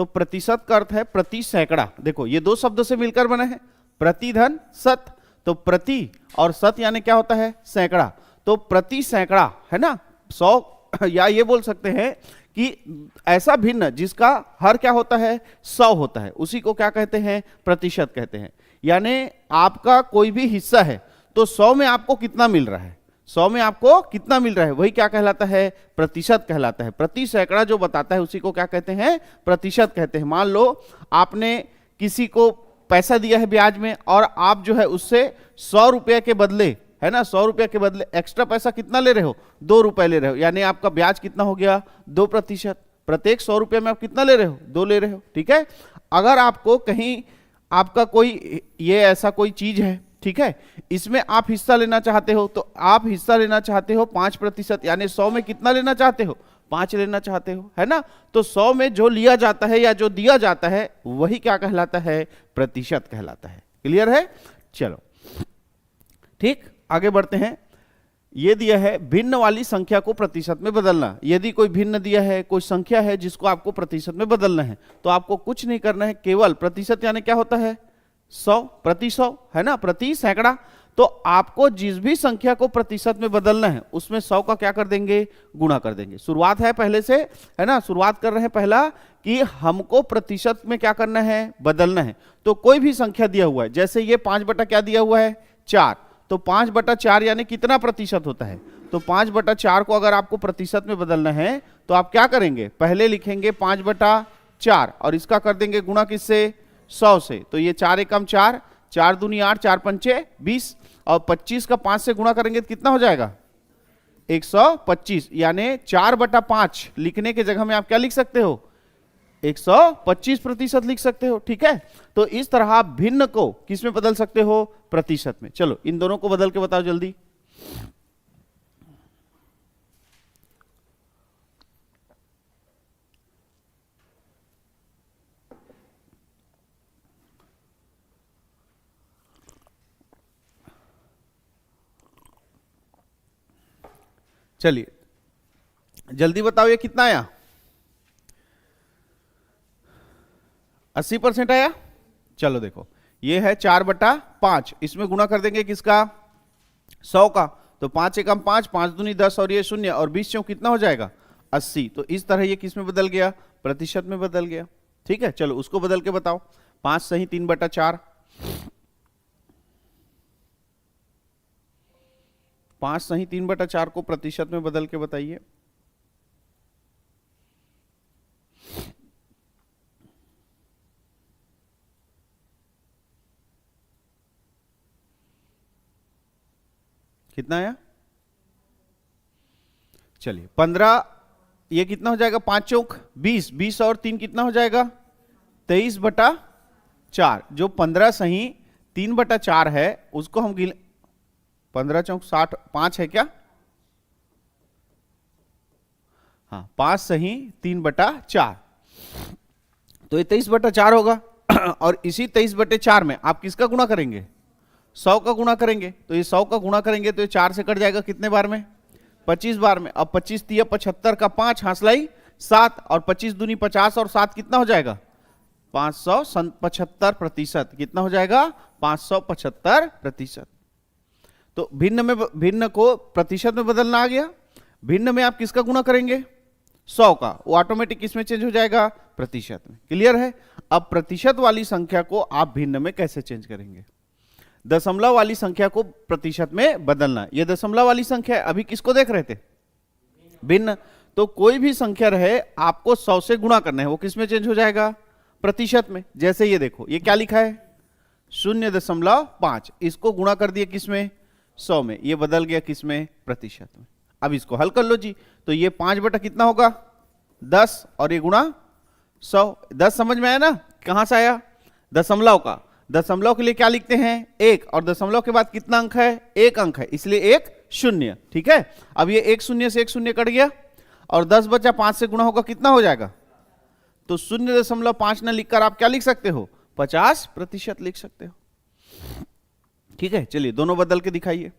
तो प्रतिशत का अर्थ है प्रति सैकड़ा। देखो ये दो शब्दों से मिलकर बने हैं, प्रति धन शत, तो प्रति और शत यानी क्या होता है, सैकड़ा। तो प्रति सैकड़ा है ना 100, या ये बोल सकते हैं कि ऐसा भिन्न जिसका हर क्या होता है 100 होता है, उसी को क्या कहते हैं, प्रतिशत कहते हैं। यानी आपका कोई भी हिस्सा है तो 100 में आपको कितना मिल रहा है, 100 में आपको कितना मिल रहा है, वही क्या कहलाता है, प्रतिशत कहलाता है। प्रति सैकड़ा जो बताता है उसी को क्या कहते हैं, प्रतिशत कहते हैं। मान लो आपने किसी को पैसा दिया है ब्याज में और आप जो है उससे 100 रुपये के बदले, है ना, 100 रुपये के बदले एक्स्ट्रा पैसा कितना ले रहे हो, 2 रुपए ले रहे हो, यानी आपका ब्याज कितना हो गया, 2%। प्रत्येक 100 रुपये में आप कितना ले रहे हो, 2 ले रहे हो, ठीक है। अगर आपको कहीं आपका कोई ये ऐसा कोई चीज है, ठीक है, इसमें आप हिस्सा लेना चाहते हो, तो आप हिस्सा लेना चाहते हो 5%, यानी 100 में कितना लेना चाहते हो, 5 लेना चाहते हो, है ना। तो 100 में जो लिया जाता है या जो दिया जाता है वही क्या कहलाता है, प्रतिशत कहलाता है। क्लियर है, चलो ठीक, आगे बढ़ते हैं। ये दिया है भिन्न वाली संख्या को प्रतिशत में बदलना। यदि कोई भिन्न दिया है, कोई संख्या है जिसको आपको प्रतिशत में बदलना है, तो आपको कुछ नहीं करना है, केवल प्रतिशत यानी क्या होता है 100, प्रति 100, है ना, प्रति सैकड़ा। तो आपको जिस भी संख्या को प्रतिशत में बदलना है उसमें 100 का क्या कर देंगे, गुणा कर देंगे। शुरुआत है पहले से, है ना, शुरुआत कर रहे हैं पहला कि हमको प्रतिशत में क्या करना है, बदलना है। तो कोई भी संख्या दिया हुआ है, जैसे ये 5 बटा क्या दिया हुआ है 4, तो 5 बटा 4 यानी कितना प्रतिशत होता है, तो 5 बटा 4 को अगर आपको प्रतिशत में बदलना है तो आप क्या करेंगे, पहले लिखेंगे 5 बटा 4 और इसका कर देंगे गुणा किससे, 100 से। तो ये 4 एकम 4, 4 दूनी 8, 4 पंचे 20, और 25 का 5 से गुणा करेंगे तो कितना हो जाएगा 125, यानी 4 बटा 5 लिखने की जगह में आप क्या लिख सकते हो, 125% लिख सकते हो, ठीक है। तो इस तरह आप भिन्न को किस में बदल सकते हो, प्रतिशत में। चलो इन दोनों को बदल के बताओ जल्दी। चलिए जल्दी बताओ, ये कितना आया, 80% आया। चलो देखो ये है 4 बटा 5, इसमें गुणा कर देंगे किसका, 100 का। तो 5 एकम 5, 5 दूनी 10 और ये 0 और 20 चौक कितना हो जाएगा 80। तो इस तरह ये किस में बदल गया, प्रतिशत में बदल गया, ठीक है। चलो उसको बदल के बताओ, 5 सही 3 बटा 4, 5 सही 3 बटा 4 को प्रतिशत में बदल के बताइए। कितना आया, चलिए 15, ये कितना हो जाएगा, 5 चौक 20, 20 और 3 कितना हो जाएगा 23 बटा 4। जो 15 सही 3 बटा 4 है उसको हम 15 चौक 60, 5 है क्या, हाँ 5 सही 3 बटा 4, तो ये 23 बटा 4 होगा। और इसी 23 बटे 4 में आप किसका गुणा करेंगे, 100 का गुणा करेंगे। तो ये 100 का गुणा करेंगे तो ये 4 से कट जाएगा कितने बार में, 25 बार में। अब 25 तिया 75 का 5 हासलाई 7, और 25 दूनी 50 और 7 कितना हो जाएगा 575%, कितना हो जाएगा 575%। तो भिन्न को प्रतिशत में बदलना आ गया। भिन्न में आप किसका गुणा करेंगे, 100 का, वो ऑटोमेटिक किसमें चेंज हो जाएगा, प्रतिशत में। क्लियर है। अब प्रतिशत वाली संख्या को आप भिन्न में कैसे चेंज करेंगे, दशमलव वाली संख्या को प्रतिशत में बदलना। ये दशमलव वाली संख्या अभी किसको देख रहे थे, भिन्न। तो कोई भी संख्या रहे आपको 100 से गुणा करना है, वो किस में चेंज हो जाएगा, प्रतिशत में। जैसे ये देखो ये क्या लिखा है 0.5, इसको गुणा कर दिया किसमें, 100 में, ये बदल गया किसमें, प्रतिशत में। अब इसको हल कर लो जी। तो ये 5 बटा कितना होगा 10 और ये गुणा 100, 10 समझ में आया ना, कहां से आया, दशमलव का। दशमलव के लिए क्या लिखते हैं 1, और दशमलव के बाद कितना अंक है, 1 अंक है, इसलिए 1 0, ठीक है। अब ये 1 0 से 1 0 कट गया, और 10 बचा 5 से गुणा होगा कितना हो जाएगा, तो 0.5 न लिखकर आप क्या लिख सकते हो, 50% लिख सकते हो, ठीक है। चलिए दोनों बदल के दिखाइए।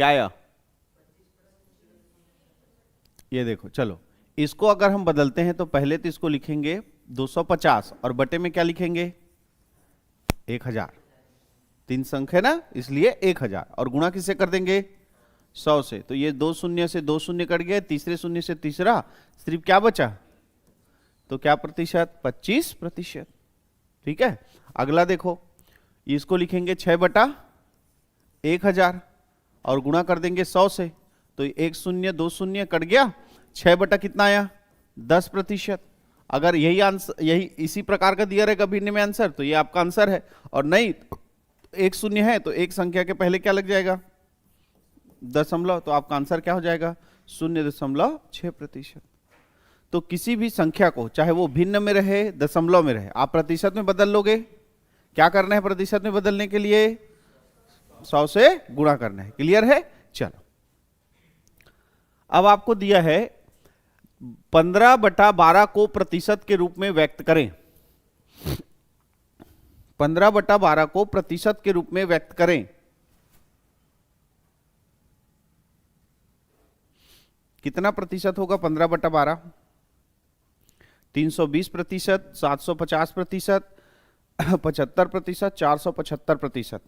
क्या आया? ये देखो, चलो इसको अगर हम बदलते हैं तो पहले तो इसको लिखेंगे 250 और बटे में क्या लिखेंगे? 1000। 3 अंक है ना, इसलिए 1000 और गुणा किससे कर देंगे? 100 से। तो ये 2 शून्य से 2 शून्य कट गए, तीसरे शून्य से तीसरा, सिर्फ क्या बचा? तो क्या प्रतिशत? 25%। ठीक है, अगला देखो, इसको लिखेंगे 6/1000 और गुणा कर देंगे 100 से। तो 1 शून्य 2 शून्य कट गया, 6 कितना आया? 10%। अगर यही आंसर, यही इसी प्रकार का दिया रहेगा भिन्न में आंसर, तो ये आपका आंसर है। और नहीं 1 शून्य है तो एक संख्या के पहले क्या लग जाएगा? दशमलव। तो आपका आंसर क्या हो जाएगा? 0.6%। तो किसी भी संख्या को, चाहे वो भिन्न में रहे दशमलव में रहे, आप प्रतिशत में बदल लोगे। क्या करना है प्रतिशत में बदलने के लिए? 100 से गुणा करना है। क्लियर है? चलो, अब आपको दिया है 15/12 को प्रतिशत के रूप में व्यक्त करें। 15/12 को प्रतिशत के रूप में व्यक्त करें। कितना प्रतिशत होगा 15/12? 320%, 750%, 75%, 475%।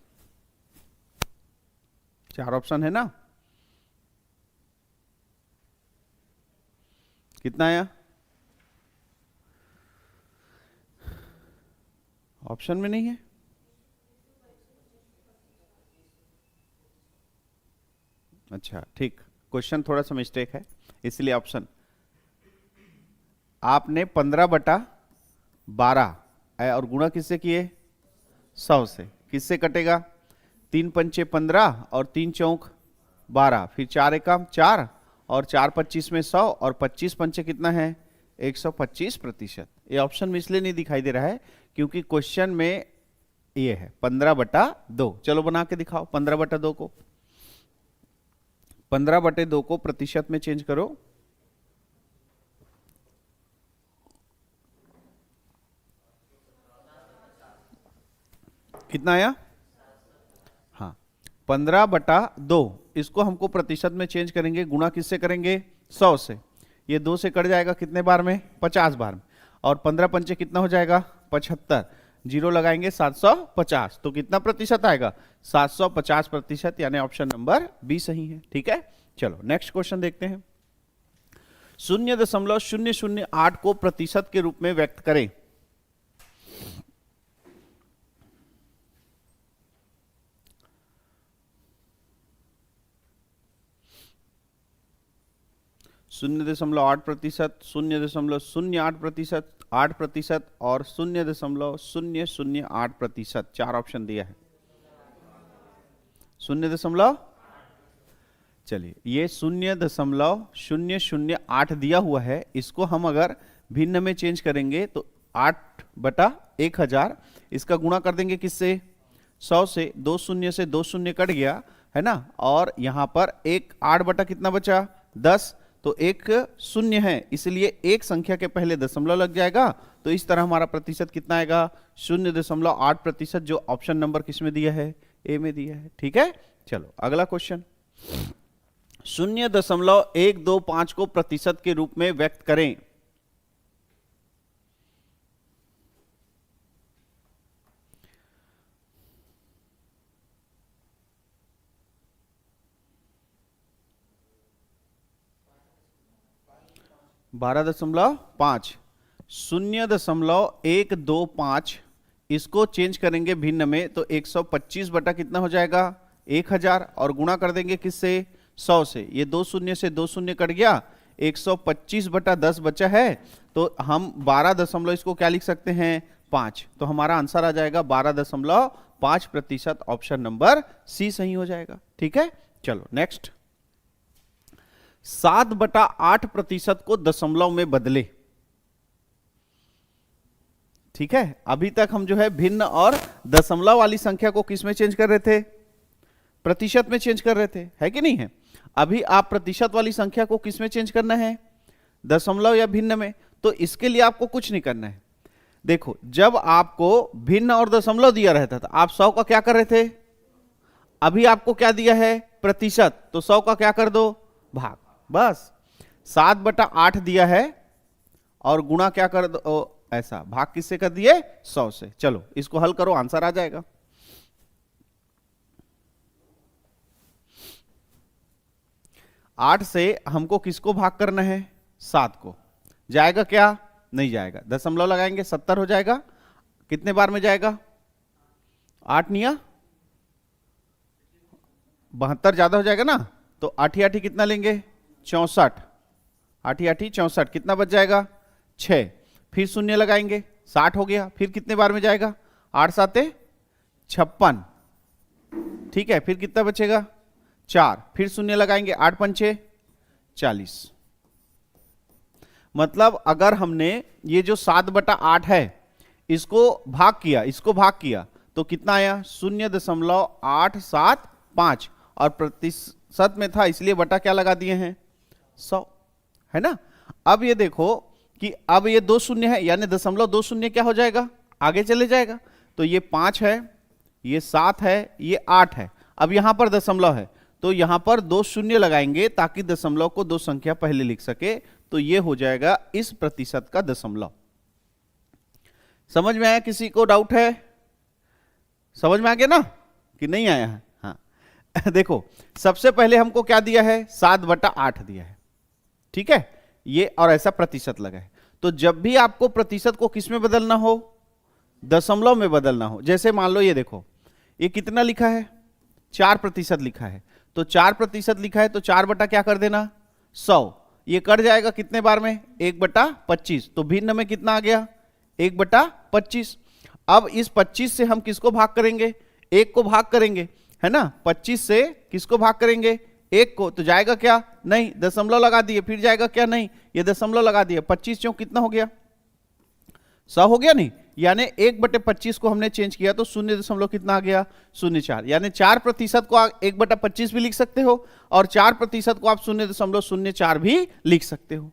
4 ऑप्शन है ना। कितना आया? ऑप्शन में नहीं है। अच्छा ठीक, क्वेश्चन थोड़ा सा मिस्टेक है, इसलिए ऑप्शन। आपने 15/12 और गुणा किससे किए? 100 से। किससे कटेगा? 3 पंचे 15 और 3 चौक 12, फिर 4 एकम 4 और 4 25 में 100 और 25 पंचे कितना है? 125%। ये ऑप्शन में इसलिए नहीं दिखाई दे रहा है क्योंकि क्वेश्चन में ये है 15/2। चलो बना के दिखाओ 15/2 को। 15/2 को प्रतिशत में चेंज करो। कितना आया? हाँ, 15/2 इसको हमको प्रतिशत में चेंज करेंगे। गुणा किससे करेंगे? 100 से। ये 2 से कट जाएगा कितने बार में? 50 बार में। और 15 पंचे कितना हो जाएगा? 75। जीरो लगाएंगे 750। तो कितना प्रतिशत आएगा? 750%, यानी ऑप्शन नंबर बी सही है। ठीक है, चलो नेक्स्ट क्वेश्चन देखते हैं। 0.008 को प्रतिशत के रूप में व्यक्त करें। शून्य 0.8%, 0.08%, 8% और 0.008%। 4 ऑप्शन दिया है। 0. चलिए, ये 0.008 दिया हुआ है, इसको हम अगर भिन्न में चेंज करेंगे तो 8/1000। इसका गुणा कर देंगे किससे? 100 से। 2 शून्य से 2 शून्य कट गया है ना, और यहां पर एक 8 कितना बचा? 10। तो एक शून्य है, इसलिए एक संख्या के पहले दशमलव लग जाएगा। तो इस तरह हमारा प्रतिशत कितना आएगा? 0.8%, जो ऑप्शन नंबर किसमें दिया है? ए में दिया है। ठीक है, चलो अगला क्वेश्चन। 0.125 को प्रतिशत के रूप में व्यक्त करें। बारह 0.125 इसको चेंज करेंगे भिन्न में तो 125 बटा कितना हो जाएगा? 1000 और गुणा कर देंगे किससे? 100 से। ये 2 शून्य से 2 शून्य कट गया, 125/10 बचा है। तो हम 12 दशमलव इसको क्या लिख सकते हैं? 5। तो हमारा आंसर आ जाएगा 12.5%। ऑप्शन नंबर सी सही हो जाएगा। ठीक है, चलो नेक्स्ट। 7/8% को दशमलव में बदले। ठीक है, अभी तक हम जो है भिन्न और दशमलव वाली संख्या को किस में चेंज कर रहे थे? प्रतिशत में चेंज कर रहे थे, है कि नहीं है? अभी आप प्रतिशत वाली संख्या को किस में चेंज करना है? दशमलव या भिन्न में। तो इसके लिए आपको कुछ नहीं करना है। देखो, जब आपको भिन्न और दशमलव दिया रहता था, आप 100 का क्या कर रहे थे? अभी आपको क्या दिया है? प्रतिशत, तो 100 का क्या कर दो, भाग, बस। 7/8 दिया है और गुणा क्या कर दो, ऐसा, भाग किससे कर दिए, 100 से। चलो इसको हल करो, आंसर आ जाएगा। 8 से हमको किसको भाग करना है, 7 को, जाएगा क्या, नहीं जाएगा, दशमलव लगाएंगे 70 हो जाएगा। कितने बार में जाएगा, 8 निया 72 ज्यादा हो जाएगा ना, तो 8 8 कितना लेंगे, 64, 8 8 64, कितना बच जाएगा, 6, फिर शून्य लगाएंगे, 60 हो गया, फिर कितने बार में जाएगा, 8 7 56, ठीक है, फिर कितना बचेगा, 4, फिर शून्य लगाएंगे, 8 5 40। मतलब अगर हमने ये जो 7/8 है इसको भाग किया, इसको भाग किया, तो कितना आया, 0.875, और प्रतिशत में था इसलिए बटा क्या लगा दिए हैं, 100, है ना। अब ये देखो कि अब ये 2 शून्य है, यानी 0.20 क्या हो जाएगा, आगे चले जाएगा, तो ये 5 है, ये 7 है, ये 8 है। अब यहां पर दशमलव है तो यहां पर 2 शून्य लगाएंगे ताकि दशमलव को 2 संख्या पहले लिख सके, तो ये हो जाएगा इस प्रतिशत का दशमलव। समझ में आया, किसी को डाउट है, समझ में आ गया ना कि नहीं आया है, हाँ। देखो सबसे पहले हमको क्या दिया है, 7/8 दिया है, ठीक है, ये और ऐसा प्रतिशत लगा है। तो जब भी आपको प्रतिशत को किस में बदलना हो, दशमलव में बदलना हो, जैसे मान लो ये देखो, ये कितना लिखा है, 4% लिखा है, तो 4% लिखा है तो 4 बटा क्या कर देना, 100, ये कट जाएगा कितने बार में, 1/25, तो भिन्न में कितना आ गया, 1/25। अब इस 25 से हम किसको भाग करेंगे, 1 को भाग करेंगे, है ना, 25 से किसको भाग करेंगे, 1 को, तो जाएगा क्या, नहीं, दशमलव लगा दिए, फिर जाएगा क्या, नहीं, ये दशमलव लगा दिए, 25 चौक कितना हो गया, 100 हो गया, नहीं, यानी 1/25 को हमने चेंज किया तो 0 कितना आ गया, 0.4, यानी 4% को 1/25 भी लिख सकते हो और 4% को आप 0.04 भी लिख सकते हो।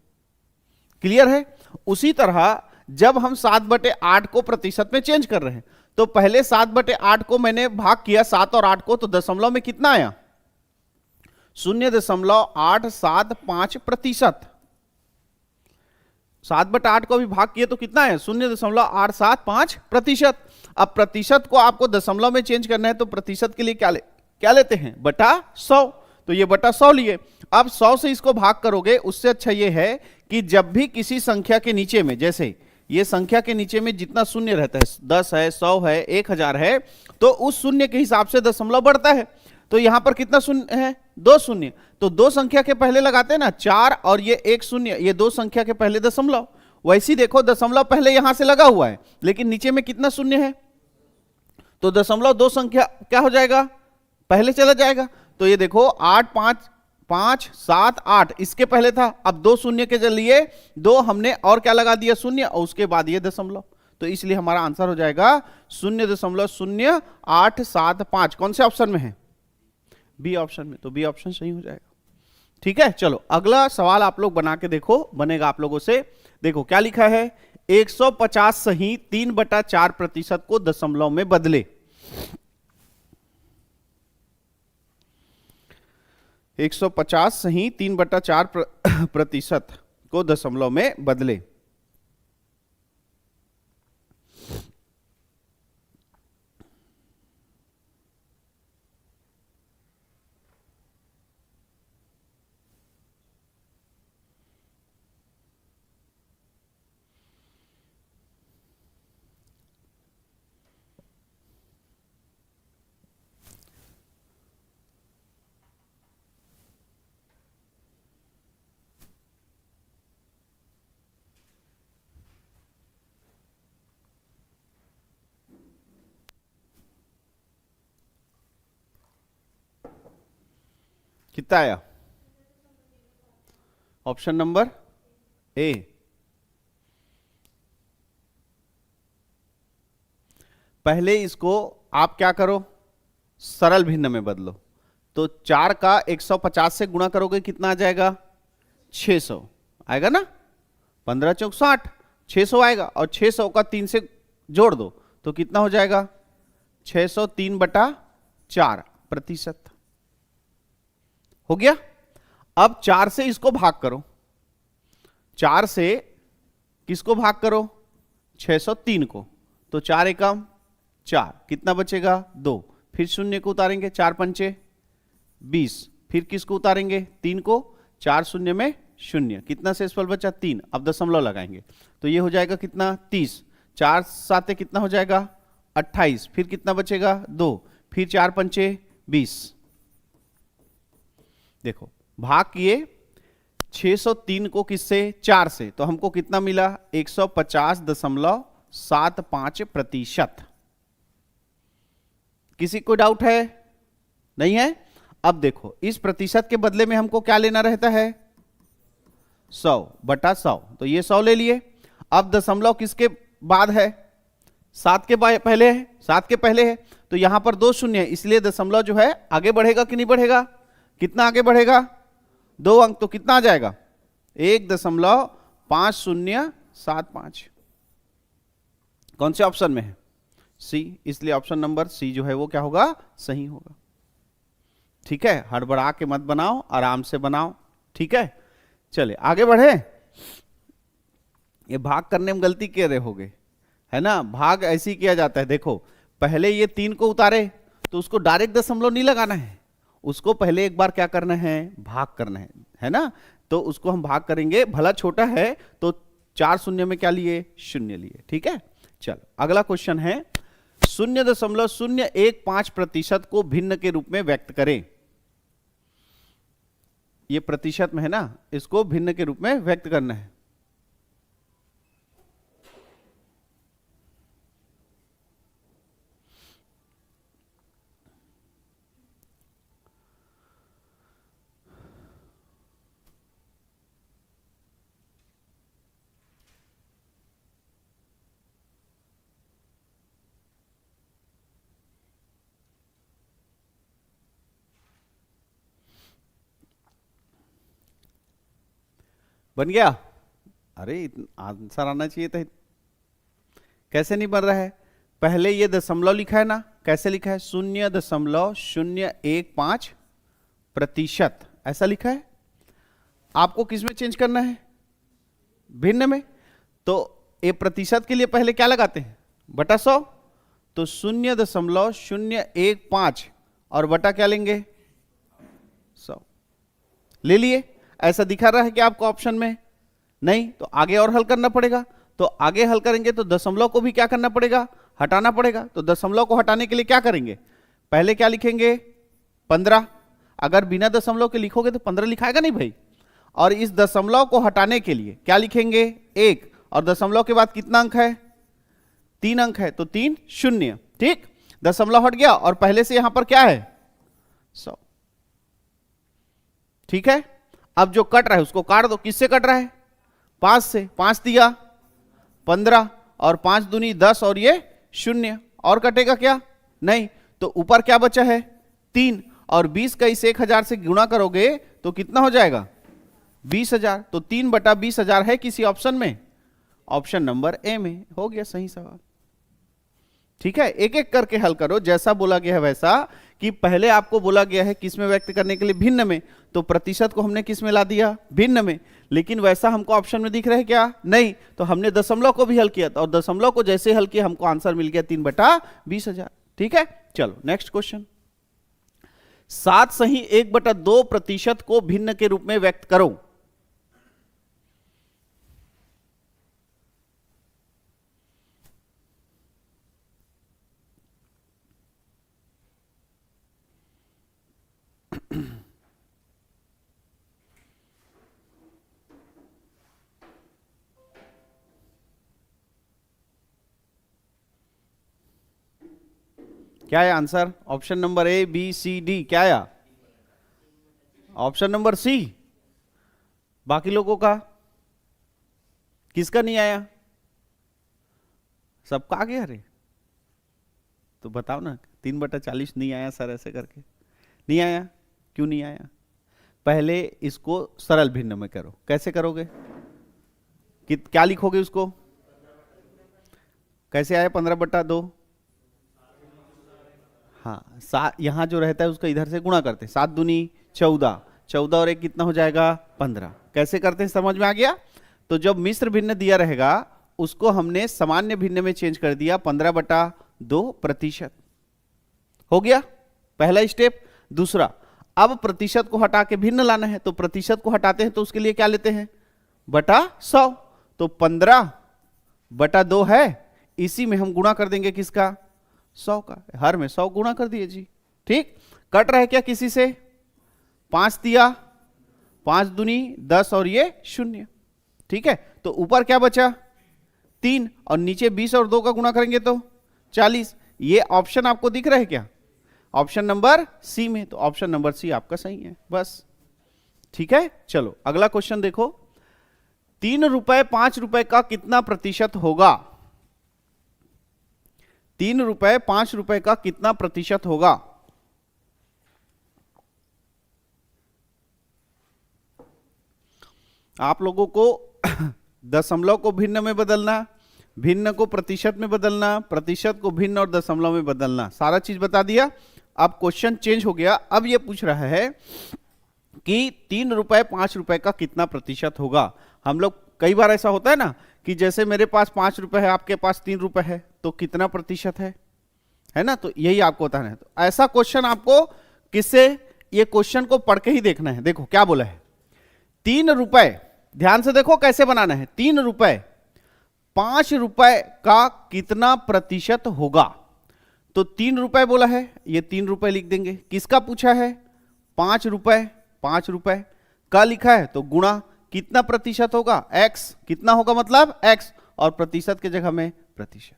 क्लियर है। उसी तरह जब हम 7/8 को प्रतिशत में चेंज कर रहे हैं तो पहले 7/8 को मैंने भाग किया 7 और 8 को, तो दशमलव में कितना आया, 0.875%। 7/8 को भी भाग किए तो कितना है, 0.875%। अब प्रतिशत को आपको दशमलव में चेंज करना है तो प्रतिशत के लिए क्या लेते हैं, बटा 100, तो ये बटा 100 लिए। अब 100 से इसको भाग करोगे, उससे अच्छा ये है कि जब भी किसी संख्या के नीचे में, जैसे ये संख्या के नीचे में जितना शून्य रहता है, 10 है, 100 है, 1000 है, तो उस शून्य के हिसाब से दशमलव बढ़ता है। तो यहां पर कितना शून्य है, 2 शून्य, तो 2 संख्या के पहले लगाते हैं ना 4 और ये 1 शून्य, ये 2 संख्या के पहले दशमलव। वैसे देखो दशमलव पहले यहां से लगा हुआ है लेकिन नीचे में कितना शून्य है, तो दशमलव 2 संख्या क्या हो जाएगा, पहले चला जाएगा। तो ये देखो 8 5 5 7 8 इसके पहले था, अब 2 शून्य के लिए 2 हमने और क्या लगा दिया, शून्य, और उसके बाद ये दशमलव, तो इसलिए हमारा आंसर हो जाएगा 0.0875। कौन से ऑप्शन में है, बी ऑप्शन में, तो बी ऑप्शन सही हो जाएगा। ठीक है, चलो अगला सवाल आप लोग बना के देखो, बनेगा आप लोगों से। देखो क्या लिखा है, 150 सही 3/4% को दशमलव में बदले। 150 सही 3/4% को दशमलव में बदले। कितना आया, ऑप्शन नंबर ए। पहले इसको आप क्या करो, सरल भिन्न में बदलो, तो 4 का 150 से गुणा करोगे कितना आ जाएगा, 600 आएगा ना, 15 चौक 60, 600 आएगा, और 600 का 3 से जोड़ दो तो कितना हो जाएगा, 603/4%। हो गया। अब 4 से इसको भाग करो, 4 से किसको भाग करो, 603 को, तो 4 एकम 4, कितना बचेगा 2, फिर शून्य को उतारेंगे, 4 पंचे 20, फिर किसको उतारेंगे 3 को, 4 शून्य में शून्य, कितना शेषफल बचा 3, अब दशमलव लगाएंगे तो ये हो जाएगा कितना 30, 4 साते कितना हो जाएगा 28, फिर कितना बचेगा 2, फिर 4 पंचे 20। देखो भाग किए 603 को किससे, 4 से, तो हमको कितना मिला 150.75%। किसी को डाउट है, नहीं है। अब देखो इस प्रतिशत के बदले में हमको क्या लेना रहता है 100/100, तो ये 100 ले लिए। अब दशमलव किसके बाद है, 7 के पहले है, 7 के पहले है, तो यहां पर 2 शून्य है, इसलिए दशमलव जो है आगे बढ़ेगा कि नहीं बढ़ेगा, कितना आगे बढ़ेगा 2 अंक, तो कितना आ जाएगा 1.5075। कौन से ऑप्शन में है, सी, इसलिए ऑप्शन नंबर सी जो है वो क्या होगा, सही होगा। ठीक है, हड़बड़ा के मत बनाओ, आराम से बनाओ। ठीक है, चले आगे बढ़े। ये भाग करने में गलती कर रहे होगे, है ना, भाग ऐसे ही किया जाता है। देखो पहले ये 3 को उतारे तो उसको डायरेक्ट दशमलव नहीं लगाना है, उसको पहले एक बार क्या करना है, भाग करना है ना, तो उसको हम भाग करेंगे, भला छोटा है तो 4 शून्य में क्या लिए, शून्य लिए। ठीक है, चलो अगला क्वेश्चन है 0.015% को भिन्न के रूप में व्यक्त करें। ये प्रतिशत में है ना, इसको भिन्न के रूप में व्यक्त करना है। बन गया, अरे आंसर आना चाहिए था। कैसे नहीं बन रहा है, पहले ये दशमलव लिखा है ना, कैसे लिखा है 0.015%, ऐसा लिखा है। आपको किस में चेंज करना है, भिन्न में, तो ये प्रतिशत के लिए पहले क्या लगाते हैं, बटा 100, तो 0.015 और बटा क्या लेंगे 100 ले लिए। ऐसा दिखा रहा है कि आपको ऑप्शन में, नहीं तो आगे और हल करना पड़ेगा। तो आगे हल करेंगे तो दशमलव को भी क्या करना पड़ेगा, हटाना पड़ेगा। तो दशमलव को हटाने के लिए क्या करेंगे, पहले क्या लिखेंगे 15, अगर बिना दशमलव के लिखोगे तो 15 लिखाएगा नहीं भाई। और इस दशमलव को हटाने के लिए क्या लिखेंगे 1, और दशमलव के बाद कितना अंक है 3 अंक है, तो 3 शून्य। ठीक, दशमलव हट गया और पहले से यहां पर क्या है 100। ठीक है, अब जो कट रहा है उसको काट दो, किससे कट रहा है 5 से, 5 दिया 15 और 5 दूनी 10 और ये 0, और कटेगा क्या नहीं, तो ऊपर क्या बचा है 3, और 20 का इस 1000 से गुणा करोगे तो कितना हो जाएगा 20,000, तो 3/20,000 है किसी ऑप्शन में, ऑप्शन नंबर ए में। हो गया सही सवाल। ठीक है, एक एक करके हल करो, जैसा बोला गया है वैसा, कि पहले आपको बोला गया है किस में व्यक्त करने के लिए, भिन्न में, तो प्रतिशत को हमने किस में ला दिया, भिन्न में, लेकिन वैसा हमको ऑप्शन में दिख रहा है क्या, नहीं, तो हमने दशमलव को भी हल किया था, और दशमलव को जैसे हल किया हमको आंसर मिल गया 3/20,000। ठीक है, चलो नेक्स्ट क्वेश्चन, 7 सही 1/2% को भिन्न के रूप में व्यक्त करो। क्या है answer, option number A B C D, क्या आया ऑप्शन नंबर सी। बाकी लोगों का किसका नहीं आया, सबका आ गया। अरे तो बताओ ना, 3/40 नहीं आया सर, ऐसे करके नहीं आया, क्यों नहीं आया। पहले इसको सरल भिन्न में करो, कैसे करोगे, क्या लिखोगे उसको, कैसे आया 15/2, हाँ यहां जो रहता है उसका इधर से गुणा करते, 7 दूनी 14, 14 और 1 कितना हो जाएगा 15। कैसे करते हैं समझ में आ गया। तो जब मिश्र भिन्न दिया रहेगा उसको हमने सामान्य भिन्न में चेंज कर दिया 15/2%। हो गया पहला स्टेप। दूसरा, अब प्रतिशत को हटा के भिन्न लाना है, तो प्रतिशत को हटाते हैं तो उसके लिए क्या लेते हैं बटा 100। तो 15/2 है, इसी में हम गुणा कर देंगे किसका 100 का, हर में 100 गुणा कर दिए जी। ठीक, कट रहा है क्या किसी से, 5 दिया, 5 दूनी 10 और ये 0। ठीक है, तो ऊपर क्या बचा 3 और नीचे 20 और 2 का गुणा करेंगे तो 40। ये ऑप्शन आपको दिख रहा है क्या, ऑप्शन नंबर सी में, तो ऑप्शन नंबर सी आपका सही है बस। ठीक है, चलो अगला क्वेश्चन देखो। 3 रुपए 5 रुपए का कितना प्रतिशत होगा। 3 रुपए 5 रुपए का कितना प्रतिशत होगा। आप लोगों को दशमलव को भिन्न में बदलना, भिन्न को प्रतिशत में बदलना, प्रतिशत को भिन्न और दशमलव में बदलना, सारा चीज बता दिया। अब क्वेश्चन चेंज हो गया, अब ये पूछ रहा है कि 3 रुपए 5 रुपए का कितना प्रतिशत होगा। हम लोग कई बार ऐसा होता है ना कि जैसे मेरे पास 5 रुपए है, आपके पास 3 रुपए है, तो कितना प्रतिशत है ना, तो यही आपको बताना है। तो ऐसा क्वेश्चन आपको किससे, ये क्वेश्चन को पढ़ के ही देखना है। देखो क्या बोला है, 3 रुपए, ध्यान से देखो कैसे बनाना है, 3 रुपए 5 रुपए का कितना प्रतिशत होगा। तो 3 रुपए बोला है, ये 3 रुपए लिख देंगे। किसका पूछा है 5 रुपए, 5 रुपए का लिखा है तो गुणा कितना प्रतिशत होगा x, कितना होगा मतलब x, और प्रतिशत की जगह में प्रतिशत।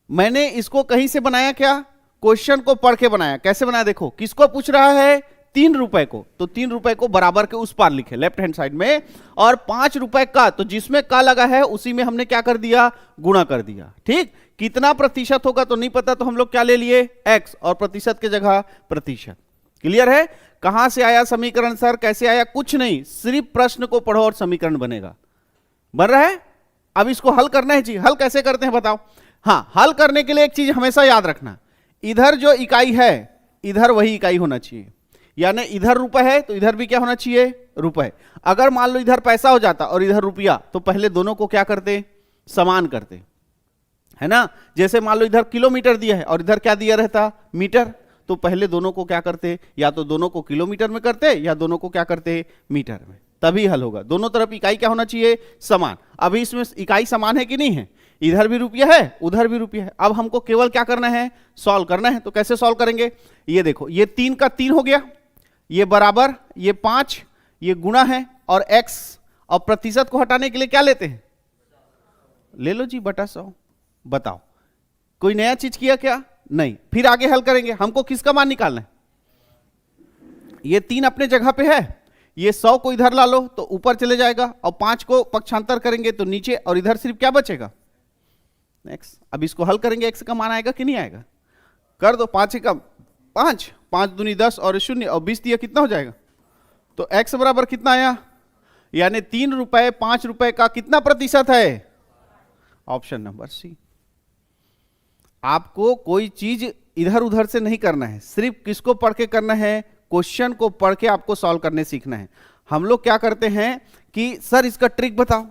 मैंने इसको कहीं से बनाया क्या, क्वेश्चन को पढ़ के बनाया। कैसे बनाया देखो, किसको पूछ रहा है 3 रुपए को, तो 3 रुपए को बराबर के उस पार लिखे लेफ्ट हैंड साइड में, और 5 रुपए का, तो जिसमें का लगा है उसी में हमने क्या कर दिया गुणा कर दिया। ठीक, कितना प्रतिशत होगा तो नहीं पता, तो हम लोग क्या ले लिए x, और प्रतिशत की जगह प्रतिशत। क्लियर है। कहां से आया समीकरण सर, कैसे आया, कुछ नहीं, सिर्फ प्रश्न को पढ़ो और समीकरण बनेगा। बन रहा है। अब इसको हल करना है जी। हल कैसे करते हैं बताओ। हाँ, हल करने के लिए एक चीज हमेशा याद रखना, इधर जो इकाई है इधर वही इकाई होना चाहिए, यानी इधर रुपए है तो इधर भी क्या होना चाहिए रुपए। अगर मान लो इधर पैसा हो जाता और इधर रुपया, तो पहले दोनों को क्या करते समान करते, है ना। जैसे मान लो इधर किलोमीटर दिया है और इधर क्या दिया रहता मीटर, तो पहले दोनों को क्या करते, या तो दोनों को किलोमीटर में करते या दोनों को क्या करते मीटर में, तभी हल होगा। दोनों तरफ इकाई क्या होना चाहिए समान। अभी इसमें इकाई समान है कि नहीं है, इधर भी रुपया है उधर भी रुपया है। अब हमको केवल क्या करना है सॉल्व करना है। तो कैसे सॉल्व करेंगे, ये देखो, ये 3 का 3 हो गया, ये बराबर, ये 5, ये गुणा है, और x, और प्रतिशत को हटाने के लिए क्या लेते हैं, ले लो जी बटा 100। बताओ कोई नया चीज किया क्या, नहीं। फिर आगे हल करेंगे, हमको किसका मान निकालना है, ये 3 अपने जगह पे है, ये 100 को इधर ला लो तो ऊपर चले जाएगा, और 5 को पक्षांतर करेंगे तो नीचे, और इधर सिर्फ क्या बचेगा x। अब इसको हल करेंगे, x का मान आएगा कि नहीं आएगा, कर दो, 5 का 5, 5 दूनी 10 और 0 और 20 दिया, कितना हो जाएगा, तो x बराबर कितना आया, यानी 3 रुपए 5 रुपए का कितना प्रतिशत है, ऑप्शन नंबर सी। आपको कोई चीज इधर उधर से नहीं करना है, सिर्फ किसको पढ़ के करना है, क्वेश्चन को पढ़ के आपको सॉल्व करने सीखना है। हम लोग क्या करते हैं कि सर इसका ट्रिक बताओ,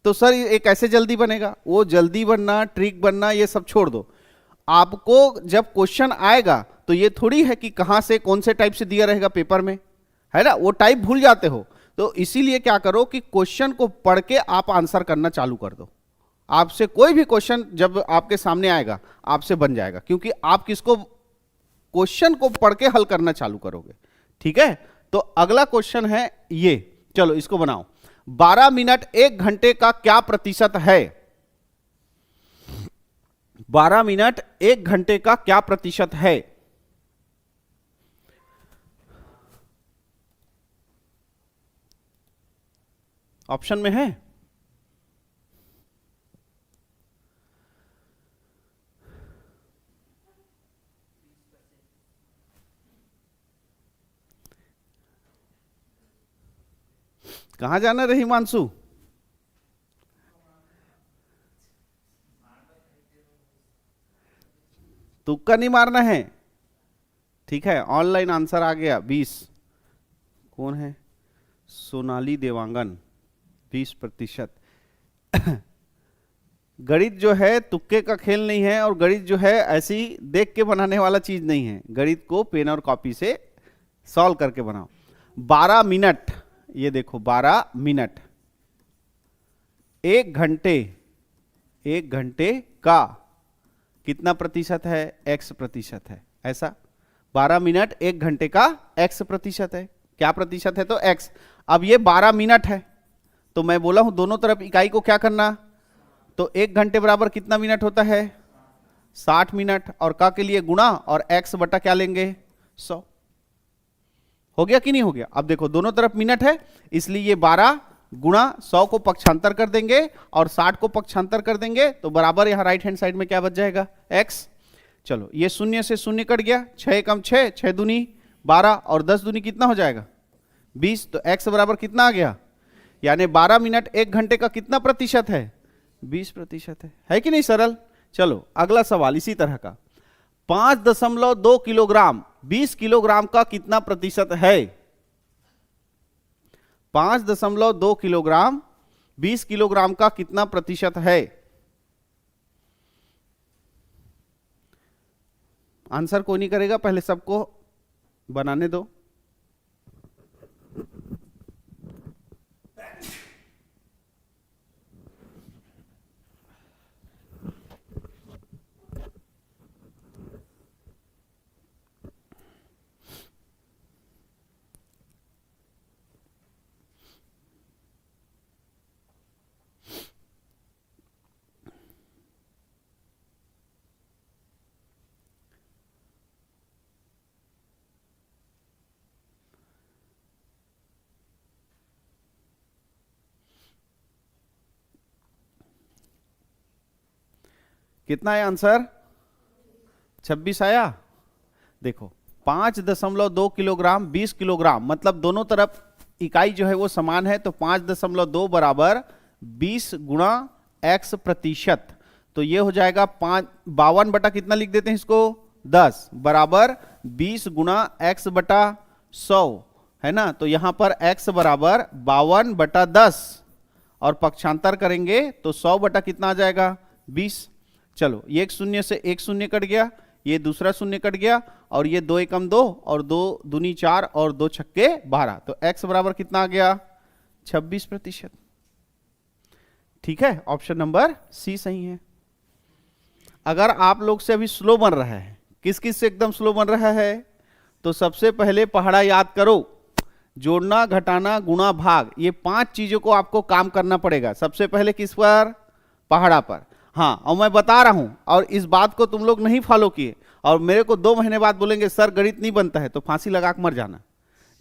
तो सर ये कैसे जल्दी बनेगा, वो जल्दी बनना ट्रिक बनना ये सब छोड़ दो। आपको जब क्वेश्चन आएगा तो ये थोड़ी है कि कहां से कौन से टाइप से दिया रहेगा पेपर में, है ना, वो टाइप भूल जाते हो। तो इसीलिए क्या करो कि क्वेश्चन को पढ़ के आप आंसर करना चालू कर दो। आपसे कोई भी क्वेश्चन जब आपके सामने आएगा आपसे बन जाएगा, क्योंकि आप किसको क्वेश्चन को पढ़ के हल करना चालू करोगे। ठीक है, तो अगला क्वेश्चन है ये, चलो इसको बनाओ। 12 मिनट 1 घंटे का क्या प्रतिशत है, 12 मिनट 1 घंटे का क्या प्रतिशत है। ऑप्शन में है, कहां जाना रही हिमांशु, तुक्का नहीं मारना है। ठीक है, ऑनलाइन आंसर आ गया 20, कौन है? सोनाली देवांगन 20%। गणित जो है तुक्के का खेल नहीं है, और गणित जो है ऐसी देख के बनाने वाला चीज नहीं है। गणित को पेन और कॉपी से सॉल्व करके बनाओ। 12 मिनट, ये देखो 12 मिनट, 1 घंटे का कितना प्रतिशत है? x प्रतिशत है। ऐसा 12 मिनट 1 घंटे का x प्रतिशत है। क्या प्रतिशत है? तो x। अब ये 12 मिनट है, तो मैं बोला हूं दोनों तरफ इकाई को क्या करना, तो 1 घंटे बराबर कितना मिनट होता है? 60 मिनट, और का के लिए गुणा, और x बटा क्या लेंगे? 100। हो गया कि नहीं हो गया? अब देखो दोनों तरफ मिनट है, इसलिए ये 12 गुणा 100 को पक्षांतर कर देंगे और 60 को पक्षांतर कर देंगे, तो बराबर यहां राइट हैंड साइड में क्या बच जाएगा? x। चलो ये शून्य से शून्य कट गया, 6 कम 6, 6 दूनी 12, और 10 दूनी कितना हो जाएगा? 20। तो x बराबर कितना आ गया? यानी 12 मिनट 1 घंटे का कितना प्रतिशत है? 20% है कि नहीं? सरल। चलो अगला सवाल इसी तरह का, 5.2 किलोग्राम 20 किलोग्राम का कितना प्रतिशत है? 5.2 किलोग्राम 20 किलोग्राम का कितना प्रतिशत है? आंसर कोई नहीं करेगा, पहले सबको बनाने दो। कितना है आंसर? 26 आया। देखो 5.2 किलोग्राम 20 किलोग्राम, मतलब दोनों तरफ इकाई जो है वो समान है, तो 5.2 बराबर 20 गुणा x प्रतिशत, तो ये हो जाएगा 52 बटा कितना लिख देते हैं इसको? 10 बराबर 20 गुणा x बटा 100, है ना? तो यहां पर x बराबर 52 बटा 10, और पक्षांतर करेंगे तो 100 बटा कितना आ जाएगा? 20। चलो ये एक शून्य से एक शून्य कट गया, ये दूसरा शून्य कट गया, और ये 2 एकम 2, और 2 दूनी 4, और 2 छक्के 12, तो x बराबर कितना आ गया? 26%। ठीक है, ऑप्शन नंबर सी सही है। अगर आप लोग से अभी स्लो बन रहा है, किस किस से एकदम स्लो बन रहा है, तो सबसे पहले पहाड़ा याद करो, जोड़ना, घटाना, गुणा, भाग, ये 5 चीजों को आपको काम करना पड़ेगा। सबसे पहले किस पर? पहाड़ा पर। हाँ, और मैं बता रहा हूं, और इस बात को तुम लोग नहीं फॉलो किए और मेरे को 2 महीने बाद बोलेंगे सर गणित नहीं बनता है, तो फांसी लगा के मर जाना।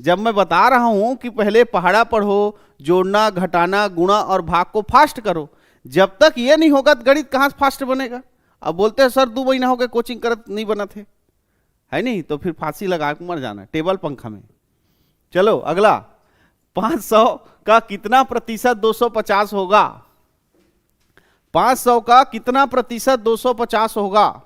जब मैं बता रहा हूं कि पहले पहाड़ा पढ़ो, जोड़ना, घटाना, गुणा और भाग को फास्ट करो, जब तक ये नहीं होगा तो गणित कहां से फास्ट बनेगा? अब बोलते हैं सर 2 महीना हो गए कोचिंग करत नहीं बना थे, है नहीं? तो फिर फांसी लगा के मर जाना टेबल पंखा में। चलो अगला, 500 का कितना प्रतिशत 250 होगा? 500 का कितना प्रतिशत 250 होगा?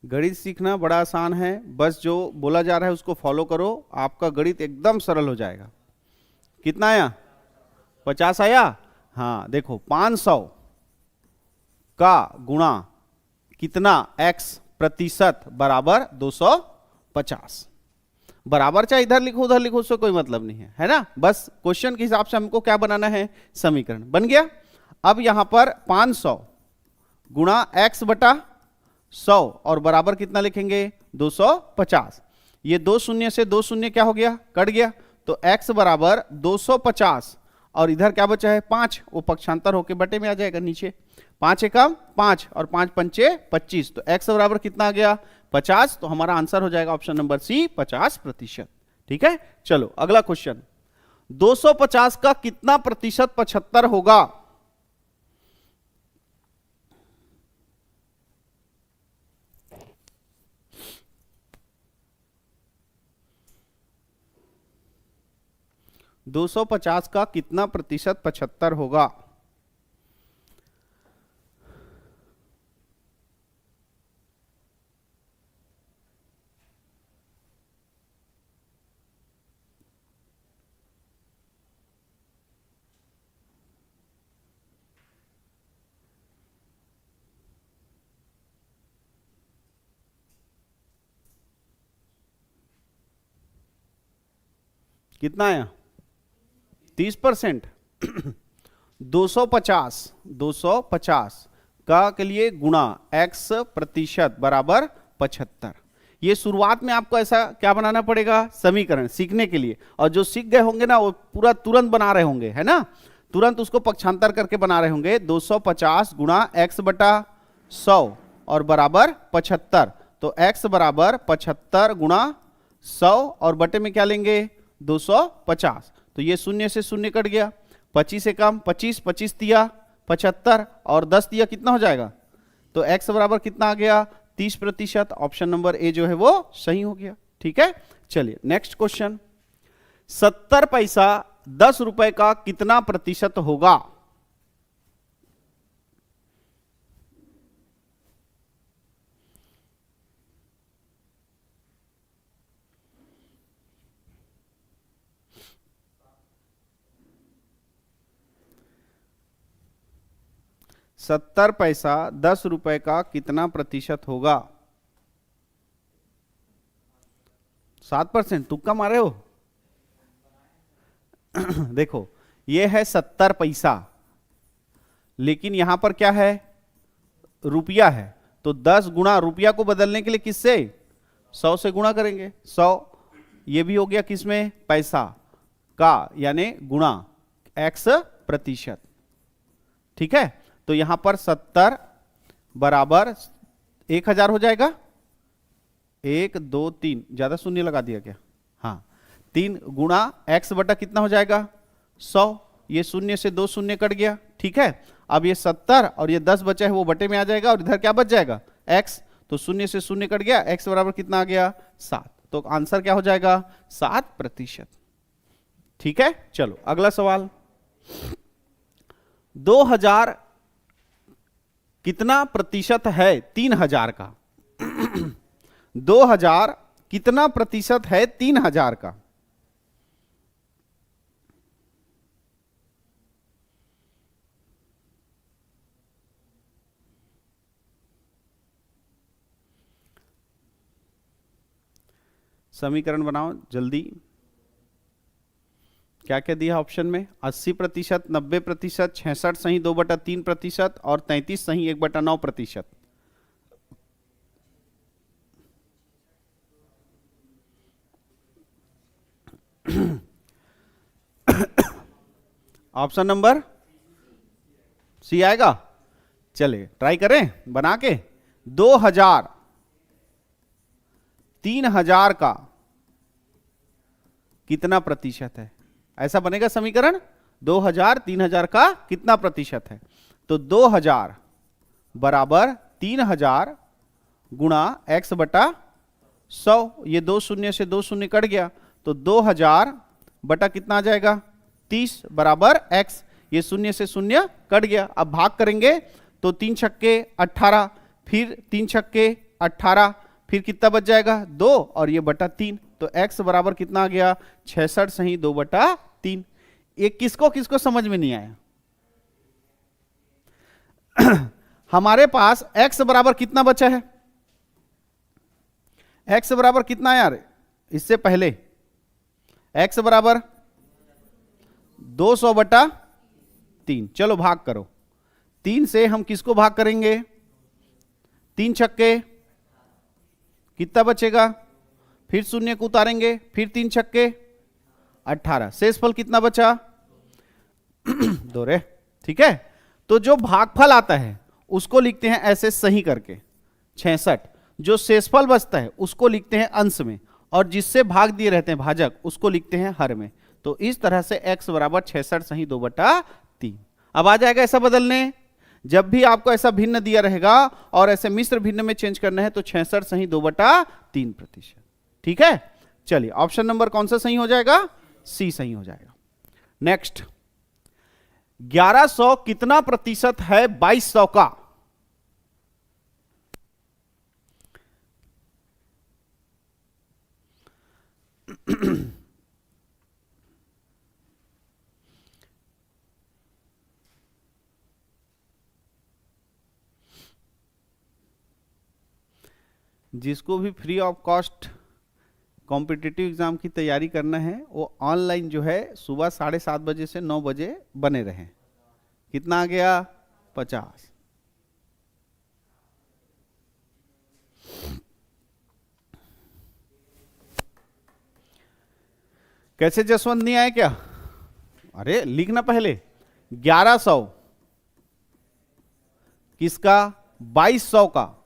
गणित सीखना बड़ा आसान है, बस जो बोला जा रहा है उसको फॉलो करो, आपका गणित एकदम सरल हो जाएगा। कितना आया? 50 आया। हाँ देखो, 500 का गुणा कितना x प्रतिशत बराबर 250। बराबर चाहे इधर लिखो उधर लिखो, उससे कोई मतलब नहीं है ना? बस क्वेश्चन के हिसाब से हमको क्या बनाना है? समीकरण बन गया। अब यहां पर 500 गुणा x बटा 100 और बराबर कितना लिखेंगे? 250। ये 2 शून्य से 2 शून्य क्या हो गया? कट गया, तो x बराबर 250, और इधर क्या बचा है? 5, वो पक्षांतर होके बटे में आ जाएगा नीचे। 5 एकम 5 और 5 पंचे 25, तो x बराबर कितना आ गया? 50। तो हमारा आंसर हो जाएगा ऑप्शन नंबर सी, 50%। ठीक है, चलो अगला क्वेश्चन, 250 का कितना प्रतिशत 75 होगा? दो 250 का कितना प्रतिशत 75 होगा? कितना आया? 30%। 250 का के लिए गुणा x प्रतिशत बराबर 75। ये शुरुआत में आपको ऐसा क्या बनाना पड़ेगा? समीकरण सीखने के लिए, और जो सीख गए होंगे ना वो पूरा तुरंत बना रहे होंगे, है ना, तुरंत उसको पक्षांतर करके बना रहे होंगे। 250 गुणा x बटा 100 और बराबर 75। तो x बराबर 75 गुणा 100 और बटे में क्या लेंगे? 250। तो ये शून्य से शून्य कट गया, 25 से कम 25, 25 दिया 75 और 10 दिया, कितना हो जाएगा? तो x बराबर कितना आ गया? 30%। ऑप्शन नंबर ए जो है वो सही हो गया। ठीक है, चलिए नेक्स्ट क्वेश्चन। 70 पैसा 10 रुपए का कितना प्रतिशत होगा? सत्तर पैसा 10 रुपए का कितना प्रतिशत होगा? 7%। तुक्का मारे हो? देखो ये है 70 पैसा, लेकिन यहां पर क्या है? रुपया है। तो 10 गुणा रुपया को बदलने के लिए किससे? 100 से गुणा करेंगे। 100 ये भी हो गया किसमें? पैसा का, यानी गुणा x प्रतिशत। ठीक है, तो यहां पर 70 बराबर 1000 हो जाएगा। 1 2 3 ज्यादा शून्य लगा दिया क्या? हाँ, 3 गुणा x बटा कितना हो जाएगा? 100। ये शून्य से 2 शून्य कट गया। ठीक है, अब ये 70 और ये 10 बचा है वो बटे में आ जाएगा, और इधर क्या बच जाएगा? x। तो शून्य से शून्य कट गया, x बराबर कितना आ गया? 7। तो आंसर क्या हो जाएगा? 7%। ठीक है, चलो अगला सवाल। 2000 कितना प्रतिशत है 3000 का? 2000 कितना प्रतिशत है 3000 का? समीकरण बनाओ जल्दी। क्या क्या दिया ऑप्शन में? 80%, 90%, 66 सही 2/3% और 33 सही 1/9%। ऑप्शन नंबर सी आएगा। चलिए ट्राई करें बना के। 2000 3000 का कितना प्रतिशत है? ऐसा बनेगा समीकरण। 2000 3000 का कितना प्रतिशत है? तो 2000 बराबर 3000 गुणा x बटा 100। ये 2 शून्य से 2 शून्य कट गया, तो 2000 बटा कितना आ जाएगा? 30 बराबर x। ये शून्य से शून्य कट गया। अब भाग करेंगे तो 3 छक्के 18, फिर 3 छक्के 18, फिर कितना बच जाएगा? 2 और ये बटा 3। तो x बराबर कितना आ गया? 66 सही 2/3। ये किसको किसको समझ में नहीं आया? हमारे पास x बराबर कितना बचा है? x बराबर कितना है यार? इससे पहले x बराबर 200/3। चलो भाग करो। 3 से हम किसको भाग करेंगे? 3 छक्के कितना बचेगा? फिर शून्य को उतारेंगे, फिर 3 छक्के 18। शेषफल कितना बचा? 2 रे। ठीक है, तो जो भागफल आता है उसको लिखते हैं ऐसे सही करके 66। जो शेषफल बचता है उसको लिखते हैं अंश में, और जिससे भाग दिए रहते हैं भाजक उसको लिखते हैं हर में। तो इस तरह से x बराबर 66 सही 2/3। अब आ जाएगा ऐसा बदलने, जब भी आपको ऐसा भिन्न दिया रहेगा और ऐसे मिश्र भिन्न में चेंज करना है तो 66 सही 2/3%। ठीक है, चलिए ऑप्शन नंबर कौन सा सही हो जाएगा? सी सही हो जाएगा। नेक्स्ट, 1100 कितना प्रतिशत है 2200 का? जिसको भी free of cost competitive exam की तैयारी करना है वो ऑनलाइन जो है सुबह 7:30 बजे से 9 बजे बने रहें। कितना आ गया? 50। कैसे जसवंत नहीं आए क्या? अरे लिखना पहले, 1100 किसका? 2200 का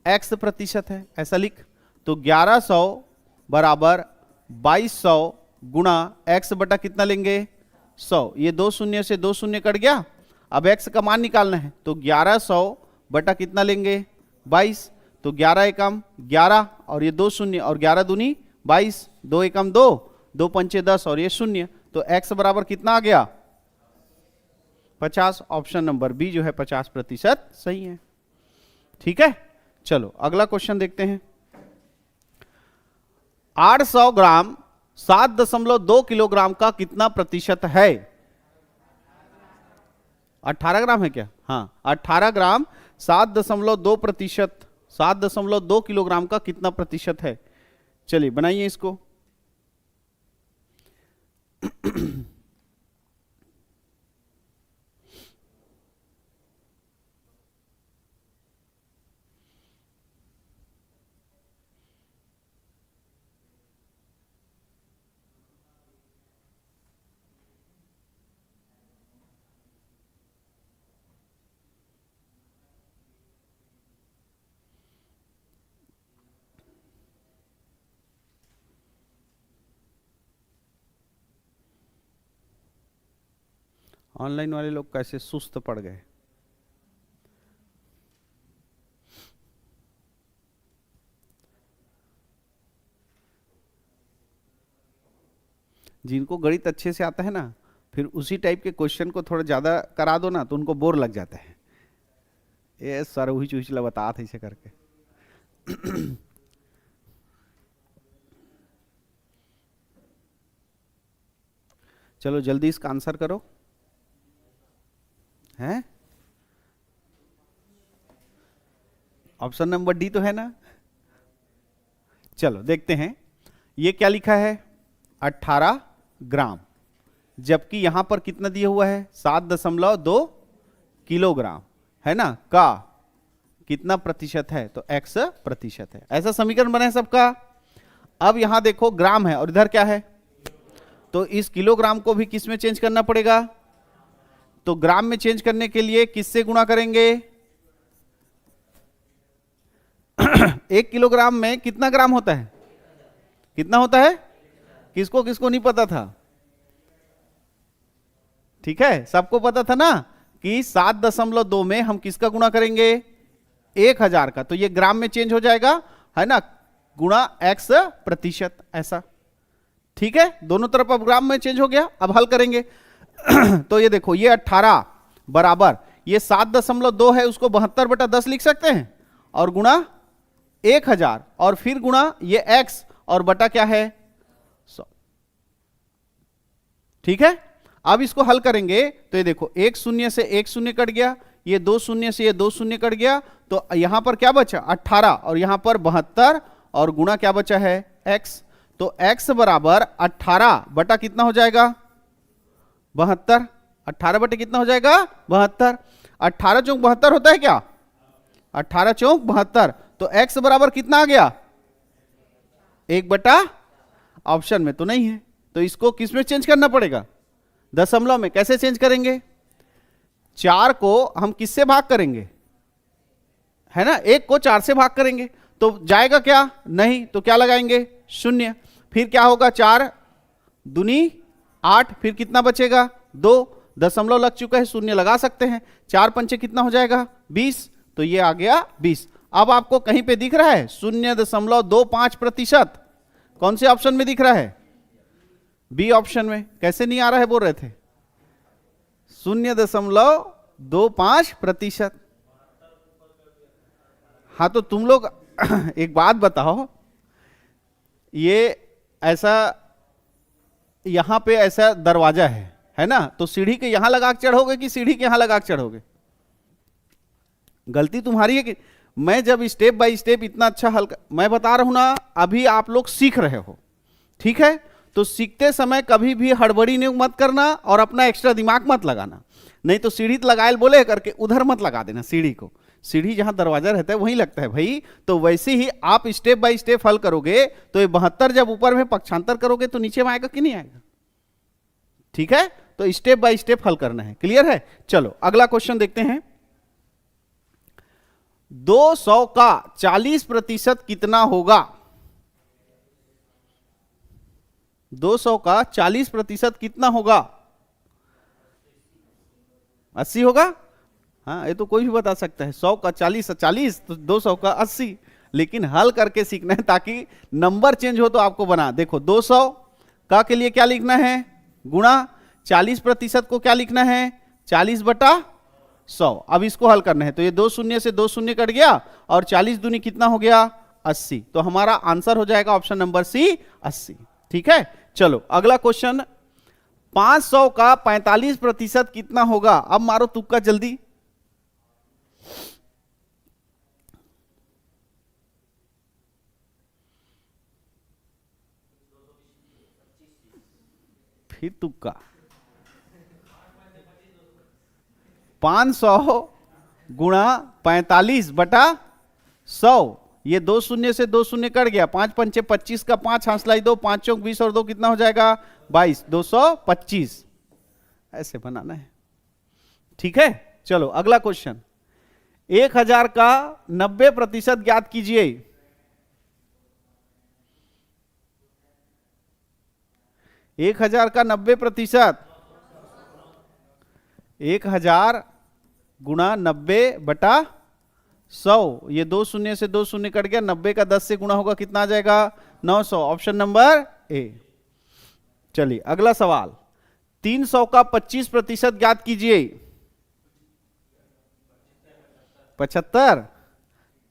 x प्रतिशत है, ऐसा लिख। तो 1100 बराबर 2200 गुणा x बटा कितना लेंगे? 100। ये 2 शून्य से 2 शून्य कट गया। अब x का मान निकालना है तो 1100 बटा कितना लेंगे? 22। तो 11 एकम 11 और ये 2 शून्य और 11 दूनी 22, 2 एकम 2, 2 पंचे 10 और ये शून्य, तो x बराबर कितना आ गया? 50। ऑप्शन नंबर बी जो है 50% सही है। ठीक है, चलो अगला क्वेश्चन देखते हैं। 800 ग्राम 7.2 किलोग्राम का कितना प्रतिशत है? 18 ग्राम है क्या? हाँ, 18 ग्राम 7.2 किलोग्राम का कितना प्रतिशत है? चलिए बनाइए इसको। ऑनलाइन वाले लोग कैसे सुस्त पड़ गए। जिनको गणित अच्छे से आता है ना, फिर उसी टाइप के क्वेश्चन को थोड़ा ज्यादा करा दो ना तो उनको बोर लग जाता है। ये सर वही चूचला बता थे इसे करके। चलो जल्दी इसका आंसर करो। है ऑप्शन नंबर डी तो है ना? चलो देखते हैं, ये क्या लिखा है? 18 ग्राम, जबकि यहां पर कितना दिया हुआ है? 7.2 किलोग्राम, है ना? का कितना प्रतिशत है? तो x प्रतिशत है। ऐसा समीकरण बना है सबका। अब यहां देखो ग्राम है और इधर क्या है? तो इस किलोग्राम को भी किस में चेंज करना पड़ेगा? तो ग्राम में चेंज करने के लिए किससे गुणा करेंगे? 1 किलोग्राम में कितना ग्राम होता है? कितना होता है? किसको किसको नहीं पता था? ठीक है, सबको पता था ना कि 7.2 में हम किसका गुणा करेंगे? 1000 का। तो ये ग्राम में चेंज हो जाएगा, है ना, गुणा x प्रतिशत, ऐसा। ठीक है, दोनों तरफ अब ग्राम में चेंज हो गया। अब हल करेंगे। तो ये देखो, ये 18 बराबर ये 7.2 है, उसको 72/10 लिख सकते हैं और गुणा 1000 और फिर गुणा ये x और बटा क्या है? 100। ठीक है, अब इसको हल करेंगे तो ये देखो 1 शून्य से 1 शून्य कट गया, ये 2 शून्य से ये 2 शून्य कट गया, तो यहां पर क्या बचा? 18 और यहां पर 72 और गुणा क्या बचा है? x। तो x बराबर 18 बटा कितना हो जाएगा? 72। 18 बटे कितना हो जाएगा? 72। 18 चौक 72 होता है क्या? 18 चौक 72। तो x बराबर कितना आ गया? 1 बटा, ऑप्शन में तो नहीं है, तो इसको किस में चेंज करना पड़ेगा? दशमलव में। कैसे चेंज करेंगे? 4 को हम किससे भाग करेंगे? है ना, 1 को 4 से भाग करेंगे तो जाएगा क्या? नहीं, तो क्या लगाएंगे? 0। फिर क्या होगा? 4 दूनी 8, फिर कितना बचेगा 2, दशमलव लग चुका है, शून्य लगा सकते हैं, 4 पंचे कितना हो जाएगा 20, तो ये आ गया 20। अब आपको कहीं पे दिख रहा है 0.25%, कौन से ऑप्शन में दिख रहा है, बी ऑप्शन में। कैसे नहीं आ रहा है बोल रहे थे, 0.25%। हाँ तो तुम लोग एक बात बताओ, ये ऐसा यहां पे ऐसा दरवाजा है ना, तो सीढ़ी के यहां लगा के चढ़ोगे कि सीढ़ी के यहां लगा के चढ़ोगे? गलती तुम्हारी है कि मैं जब स्टेप बाय स्टेप इतना अच्छा हल्का मैं बता रहा हूं ना, अभी आप लोग सीख रहे हो, ठीक है? तो सीखते समय कभी भी हड़बड़ी नहीं मत करना और अपना एक्स्ट्रा दिमाग मत लगाना, नहीं तो सीढ़ी लगायल बोले करके उधर मत लगा देना सीढ़ी को। सीढ़ी जहां दरवाजा रहता है वहीं लगता है भाई। तो वैसे ही आप स्टेप बाय स्टेप हल करोगे तो ये 72 जब ऊपर में पक्षांतर करोगे तो नीचे में आएगा कि नहीं आएगा? ठीक है, तो स्टेप बाय स्टेप हल करना है। क्लियर है? चलो अगला क्वेश्चन देखते हैं। 200 का 40% कितना होगा? 200 का 40% कितना होगा? 80 होगा? हाँ, ये तो कोई भी बता सकता है। 100 का 40 तो 200 का 80, लेकिन हल करके सीखना है ताकि नंबर चेंज हो तो आपको बना। देखो 200 का के लिए क्या लिखना है, गुणा 40% को क्या लिखना है, 40/100। अब इसको हल करना है तो ये 2 शून्य से 2 शून्य कट गया और 40 दूनी कितना हो गया 80, तो हमारा आंसर हो जाएगा ऑप्शन नंबर सी 80। ठीक है, चलो अगला क्वेश्चन। 500 का 45% कितना होगा? अब मारो तुक्का जल्दी। फिर तुक्का। 500 गुणा 45/100, ये 2 शून्य से 2 शून्य कट गया, 5 पंचे 25 का 5 हांसलाई 2, 5 चौक 20 और 2 कितना हो जाएगा 22, 225 ऐसे बनाना है। ठीक है, चलो अगला क्वेश्चन। 1000 का 90% ज्ञात कीजिए। 1000 का 90%, 1000 गुणा 90/100, ये 2 शून्य से 2 शून्य कट गया, 90 का 10 से गुणा होगा कितना आ जाएगा 900, ऑप्शन नंबर ए। चलिए अगला सवाल। 300 का 25% ज्ञात कीजिए। 75,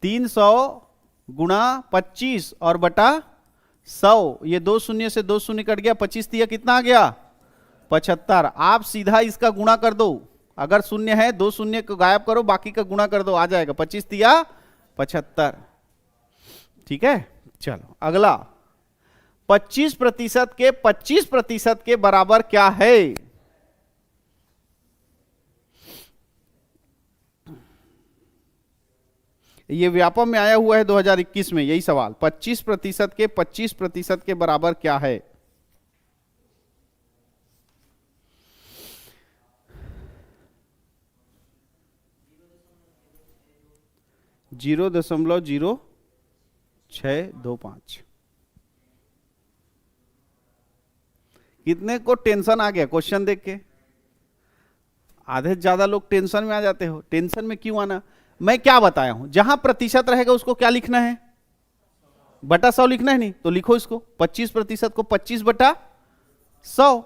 300 गुणा 25 और बटा 100, ये 2 शून्य से 2 शून्य कट गया, 25 दिया कितना आ गया 75। आप सीधा इसका गुणा कर दो, अगर शून्य है 2 शून्य को गायब करो, बाकी का गुणा कर दो, आ जाएगा 25 दिया 75। ठीक है, चलो अगला। 25% के 25% के बराबर क्या है? ये व्यापम में आया हुआ है 2021 में यही सवाल। 25% के 25% के बराबर क्या है? जीरो 0.0625। कितने को टेंशन आ गया क्वेश्चन देख के? आधे से ज्यादा लोग टेंशन में आ जाते हो। टेंशन में क्यों आना? मैं क्या बताया हूं, जहां प्रतिशत रहेगा उसको क्या लिखना है, बटा 100 लिखना है। नहीं तो लिखो इसको 25% को 25/100।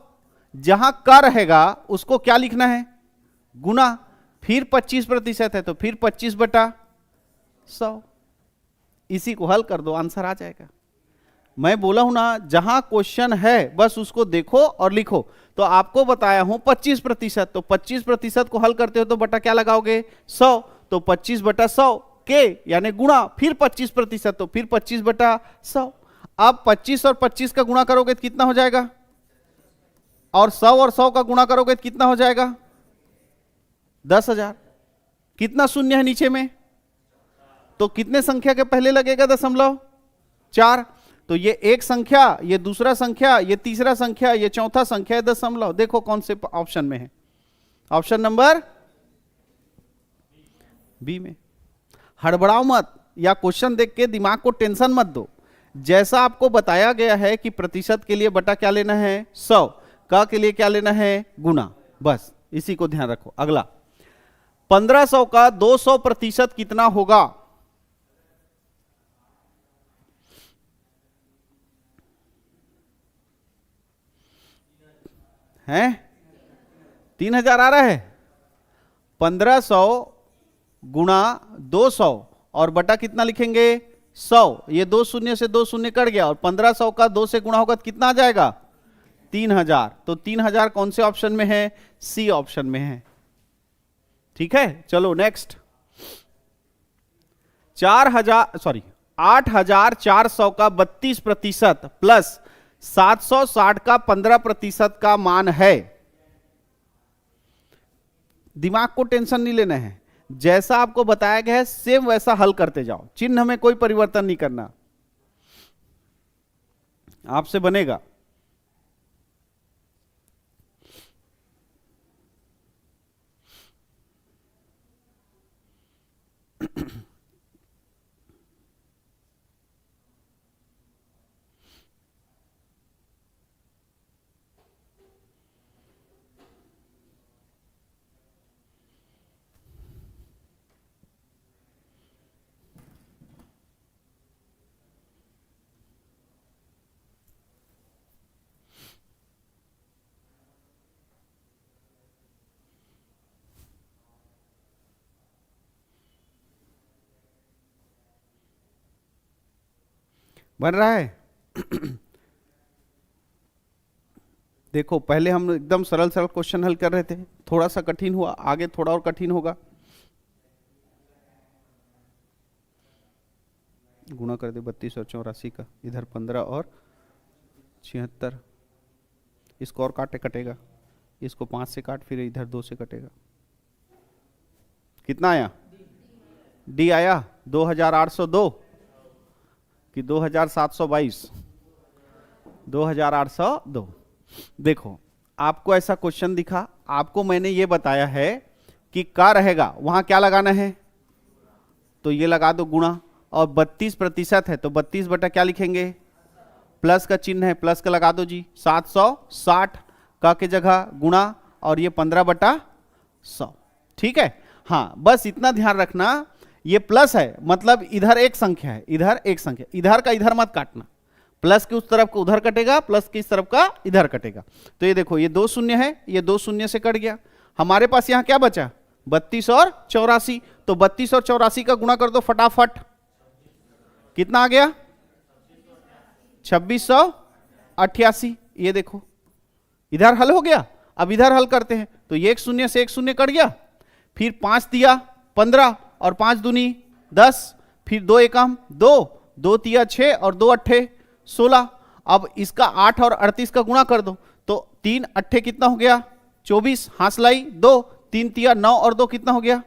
जहां का रहेगा उसको क्या लिखना है, गुना, फिर 25% है तो फिर 25/100। इसी को हल कर दो, आंसर आ जाएगा। मैं बोला हूं ना, जहां क्वेश्चन है बस उसको देखो और लिखो। तो आपको बताया हूं 25%, तो 25% को हल करते हो तो बटा क्या लगाओगे 100, तो 25/100 के यानी गुणा, फिर 25% तो फिर 25/100। अब 25 और 25 का गुणा करोगे तो कितना हो जाएगा, और 100 का गुणा करोगे तो कितना हो जाएगा 10,000। कितना शून्य है नीचे में, तो कितने संख्या के पहले लगेगा दशमलव 4, तो ये एक संख्या, ये दूसरा संख्या, ये तीसरा संख्या, ये चौथा संख्या है दशमलव। देखो कौन से ऑप्शन में है, ऑप्शन नंबर बी में। हड़बड़ाओ मत, या क्वेश्चन देख के दिमाग को टेंशन मत दो। जैसा आपको बताया गया है कि प्रतिशत के लिए बटा क्या लेना है 100, का के लिए क्या लेना है गुना, बस इसी को ध्यान रखो। अगला 1500 का 200% कितना होगा? हैं 3000 आ रहा है। 1500 गुणा 200 और बटा कितना लिखेंगे 100, ये 2 शून्य से 2 शून्य कट गया और 1500 का 2 से गुणा होगा तो कितना आ जाएगा 3000। तो 3000 कौन से ऑप्शन में है? सी ऑप्शन में है। ठीक है, चलो नेक्स्ट। 8400 का 32% प्लस 760 का 15% का मान है। दिमाग को टेंशन नहीं लेना है, जैसा आपको बताया गया है सेम वैसा हल करते जाओ, चिन्ह में कोई परिवर्तन नहीं करना, आपसे बनेगा। बन रहा है? देखो पहले हम एकदम सरल सरल क्वेश्चन हल कर रहे थे, थोड़ा सा कठिन हुआ, आगे थोड़ा और कठिन होगा। गुणा कर दे 32 और 84 का, इधर 15 और 76, इसको और काटे कटेगा, इसको 5 से काट, फिर इधर 2 से कटेगा, कितना आया? डी आया 2802 कि 2722? 2802। देखो आपको ऐसा क्वेश्चन दिखा, आपको मैंने ये बताया है कि का रहेगा वहां क्या लगाना है, तो ये लगा दो गुणा, और 32% है तो 32 बटा क्या लिखेंगे, प्लस का चिन्ह है, प्लस का लगा दो जी, 760 का के जगह गुणा, और ये 15/100। ठीक है, हाँ बस इतना ध्यान रखना, ये प्लस है मतलब इधर एक संख्या है, इधर एक संख्या, इधर का इधर मत काटना, प्लस के उस तरफ का उधर कटेगा, प्लस की इस तरफ का इधर कटेगा। तो ये देखो ये 2 शून्य है, ये 2 शून्य से कट गया, हमारे पास यहां क्या बचा 32 और 84, तो 32 और 84 का गुणा कर दो फटाफट, कितना आ गया 2688। ये देखो इधर हल हो गया, अब इधर हल करते हैं, तो ये 1 शून्य से 1 शून्य कट गया, फिर 5 दिया 15 और 5 दूनी 10, फिर 2 एकम 2, 2 तिया 6 और 2 अट्ठे 16। अब इसका 8 और 38 का गुणा कर दो, तो 3 अट्ठे कितना हो गया 24, हासलाई 2, 3 तिया 9 और 2 कितना हो गया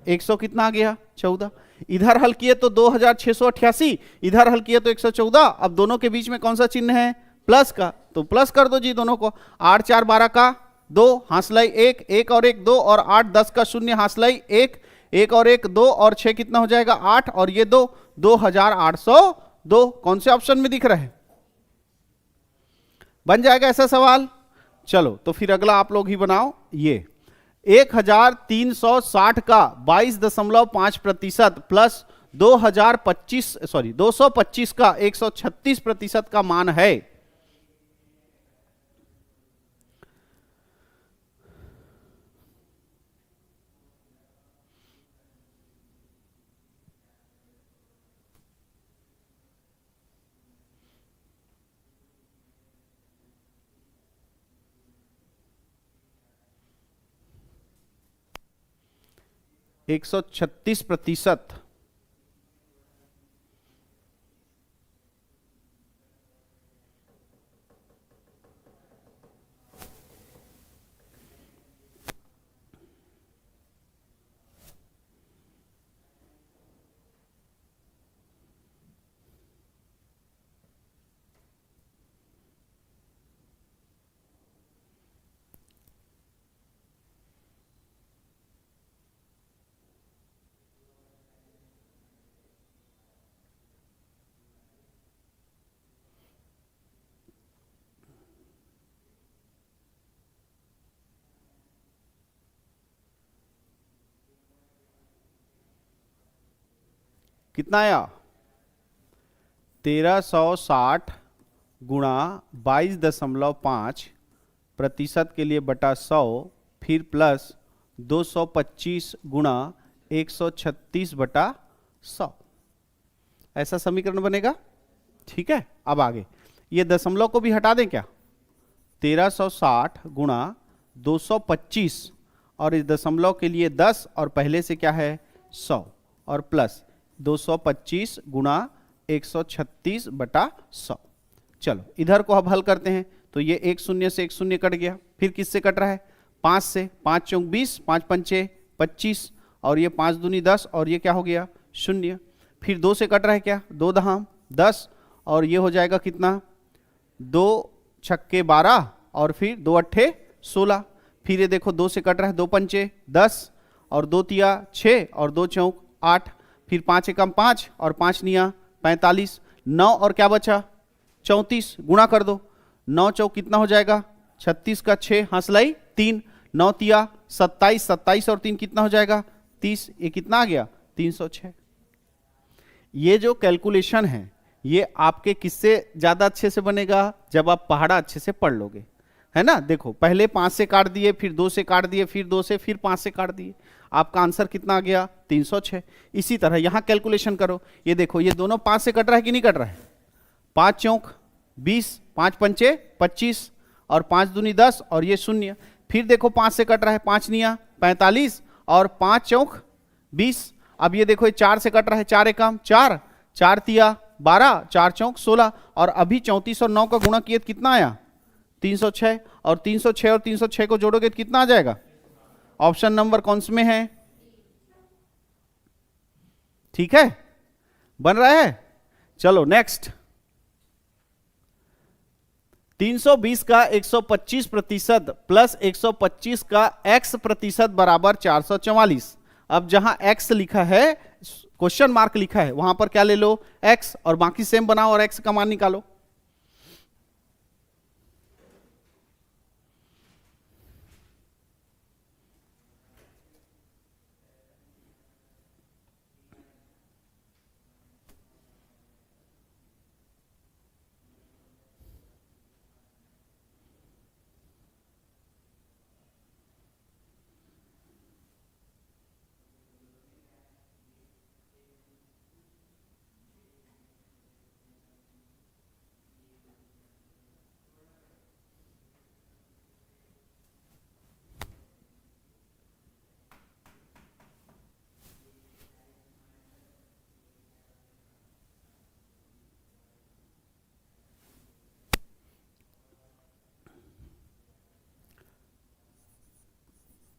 100, कितना आ गया 14। इधर हल किए तो 2688, इधर हल किए तो 114। अब दोनों के बीच में कौन सा चिन्ह है, प्लस का, तो प्लस कर दो जी दोनों को, 8 4 12 का 2, हासलाई 1, 1 और 1 2, और 8 10 का 0, हासलाई 1, 1 और 1 2, और 6 कितना हो जाएगा 8, और ये 2, 2802। कौन से ऑप्शन में दिख रहा है? बन जाएगा ऐसा सवाल? चलो तो फिर अगला आप लोग ही बनाओ। ये 1360 का 22.5% प्लस 225 का 136% का मान है। एक 136%। कितना आया 1360 गुणा 22.5% के लिए बटा 100, फिर प्लस 225 गुणा 136/100, ऐसा समीकरण बनेगा। ठीक है, अब आगे ये दशमलव को भी हटा दें क्या, 1360 गुणा 225 और इस दशमलव के लिए 10 और पहले से क्या है 100 और प्लस 225 गुणा 136/100। चलो इधर को अब हल करते हैं, तो ये एक शून्य से एक शून्य कट गया, फिर किससे कट रहा है 5 से, 5 चौक 20, 5 पंचे 25 और ये 5 दूनी 10 और ये क्या हो गया 0, फिर 2 से कट रहा है क्या 2 दहाम 10 और ये हो जाएगा कितना 2 छक्के 12 और फिर 2 अट्ठे 16, फिर ये देखो 2 से कट रहा है 2 पंचे 10 और 2 तिया 6 और 2 चौक 8, फिर 5 एकम 5 और 5 निया 45, 9 और क्या बचा 34, गुणा कर दो, 9 चौक कितना हो जाएगा 36 का 6 हंसलाई 3, 9 तिया 27, 27 और 3 कितना हो जाएगा 30, ये कितना आ गया 306। ये जो कैलकुलेशन है ये आपके किससे ज्यादा अच्छे से बनेगा, जब आप पहाड़ा अच्छे से पढ़ लोगे, है ना। देखो पहले 5 से काट दिए, फिर 2 से काट दिए, फिर 2 से, फिर 5 से काट दिए, आपका आंसर कितना आ गया 306। इसी तरह यहां कैलकुलेशन करो, ये देखो ये दोनों 5 से कट रहा है कि नहीं कट रहा है, 5 चौक 20, 5 पंचे 25 और 5 दूनी 10 और ये 0, फिर देखो 5 से कट रहा है 5 निया 45 और 5 चौक 20, अब ये देखो ये 4 से कट रहा है 4 एकम 4, 4 तिया 12, 4 चौक 16 और अभी 34 और 9 का गुणा किए तो कितना आया 306 और 306 और 306 को जोड़ोगे तो कितना आ जाएगा, ऑप्शन नंबर कौन से में है, ठीक है बन रहा है। चलो नेक्स्ट, 320 का 125% प्लस 125 का x% बराबर 444। अब जहां x लिखा है क्वेश्चन मार्क लिखा है वहां पर क्या ले लो x और बाकी सेम बनाओ और x का मान निकालो।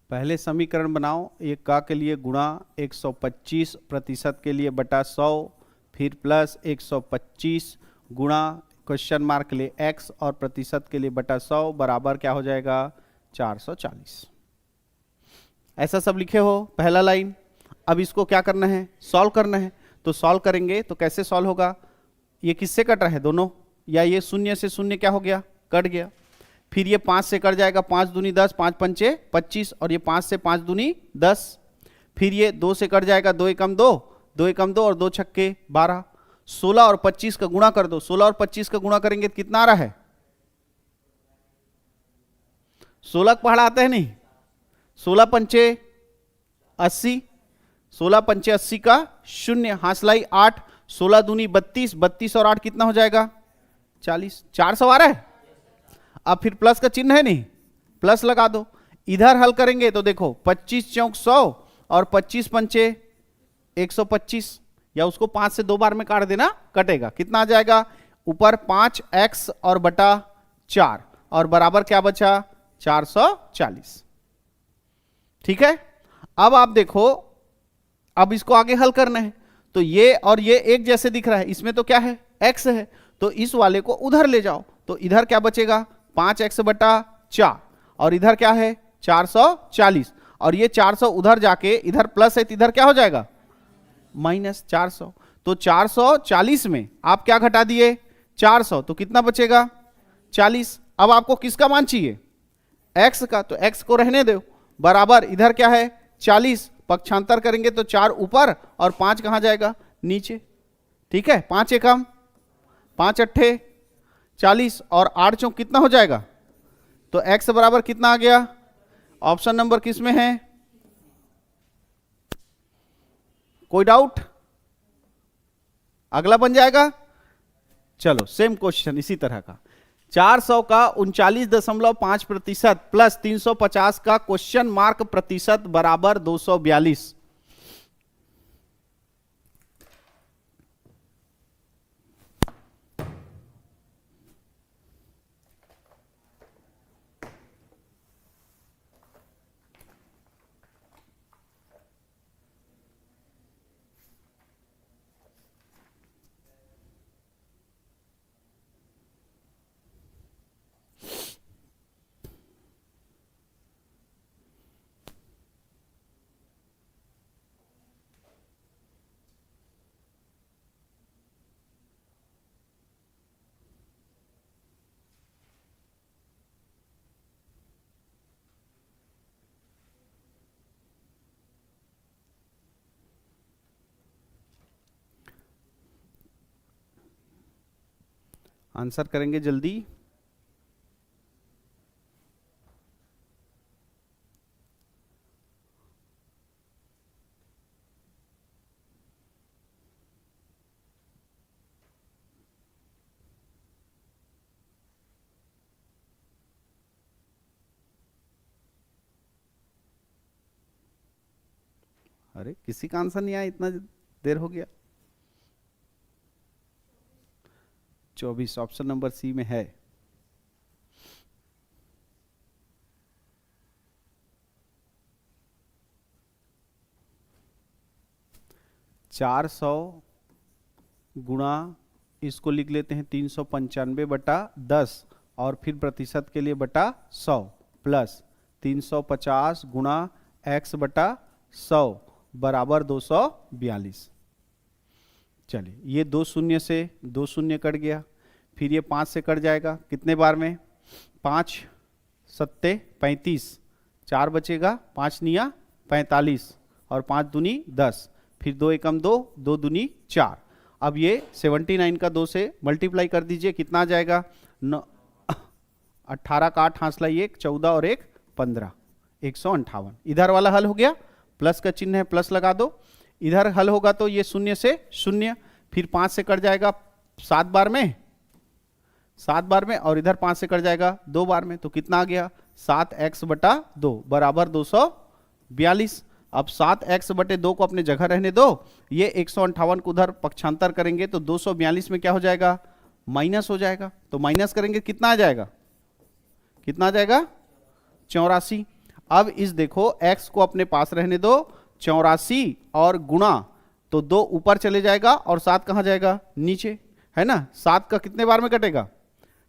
पहले समीकरण बनाओ, एक का के लिए गुणा 125% के लिए बटा 100, फिर प्लस 125 गुणा क्वेश्चन मार्क के लिए x और प्रतिशत के लिए बटा 100 बराबर क्या हो जाएगा 440। ऐसा सब लिखे हो पहला लाइन। अब इसको क्या करना है सॉल्व करना है, तो सॉल्व करेंगे तो कैसे सॉल्व होगा, ये किससे कट रहा है दोनों, या ये 0 से 0 क्या हो गया कट गया, फिर ये 5 से कट जाएगा 5 दूनी 10, 5 पंचे 25 और ये 5 से 5 दूनी 10, फिर ये 2 से कट जाएगा 2 एकम 2, 2 एकम 2 और 2 छक्के 12, 16 और 25 का गुणा कर दो, 16 और 25 का गुणा करेंगे तो कितना आ रहा है 16 पहाड़ा आता है नहीं, 16 पंचे 80, 16 पंचे 80 का 0 हासलाई 8, 16 दूनी 32, 32 और 8 कितना हो जाएगा 40, 400 आ रहा है। अब फिर प्लस का चिन्ह है नहीं, प्लस लगा दो, इधर हल करेंगे तो देखो 25 चौक 100 और 25 पंचे 125, या उसको 5 से 2 बार में काट देना कटेगा, कितना आ जाएगा ऊपर 5x और बटा 4 और बराबर क्या बचा 440। ठीक है, अब आप देखो अब इसको आगे हल करना है, तो ये और ये एक जैसे दिख रहा है, इसमें तो क्या है x है, तो इस वाले को उधर ले जाओ, तो इधर क्या बचेगा 5x बटा 4 और इधर क्या है 440 और ये 400 उधर जाके इधर प्लस है तो इधर क्या हो जाएगा माइनस 400, तो 440 में आप क्या घटा दिए 400, तो कितना बचेगा 40। अब आपको किसका मान चाहिए x का, तो x को रहने दो बराबर इधर क्या है 40, पक्षांतर करेंगे तो 4 ऊपर और 5 कहां जाएगा नीचे, ठीक है। 5 एकम 5 अट्ठे 40 और 8 चौक कितना हो जाएगा, तो x बराबर कितना आ गया, ऑप्शन नंबर किस में है, कोई डाउट, अगला बन जाएगा। चलो सेम क्वेश्चन इसी तरह का, 400 का 39.5% प्लस 350 का क्वेश्चन मार्क प्रतिशत बराबर 242। आंसर करेंगे जल्दी। अरे किसी का आंसर नहीं आया, इतना देर हो गया। 24 ऑप्शन नंबर सी में है। चार सौ गुणा इसको लिख लेते हैं 395/10 और फिर प्रतिशत के लिए बटा 100 प्लस 350 गुणा x/100 बराबर 242। चलिए ये 2 शून्य से 2 शून्य कट गया, फिर ये 5 से कट जाएगा कितने बार में, 5 सत्ते 35, 4 बचेगा, 5 निया 45 और 5 दूनी 10, फिर 2 एकम 2, 2 दूनी 4। अब ये 79 का 2 से मल्टीप्लाई कर दीजिए, कितना आ जाएगा, 18 का 8 हांसला 1, 14 और 1 15, 158। इधर वाला हल हो गया, प्लस का चिन्ह है प्लस लगा दो, इधर हल होगा तो ये 0 से 0, फिर 5 से कट जाएगा 7 बार में, 7 बार में, और इधर 5 से कट जाएगा 2 बार में, तो कितना आ गया 7x/2 बराबर 242। अब 7x/2 को अपने जगह रहने दो, ये 158 को उधर पक्षांतर करेंगे तो 242 में क्या हो जाएगा, माइनस हो जाएगा, तो माइनस करेंगे कितना आ जाएगा, कितना आ जाएगा 84। अब इस देखो x को अपने पास रहने दो, 84 और गुणा तो 2 ऊपर चले जाएगा और 7 कहां जाएगा, नीचे, है ना। 7 का कितने बार में कटेगा,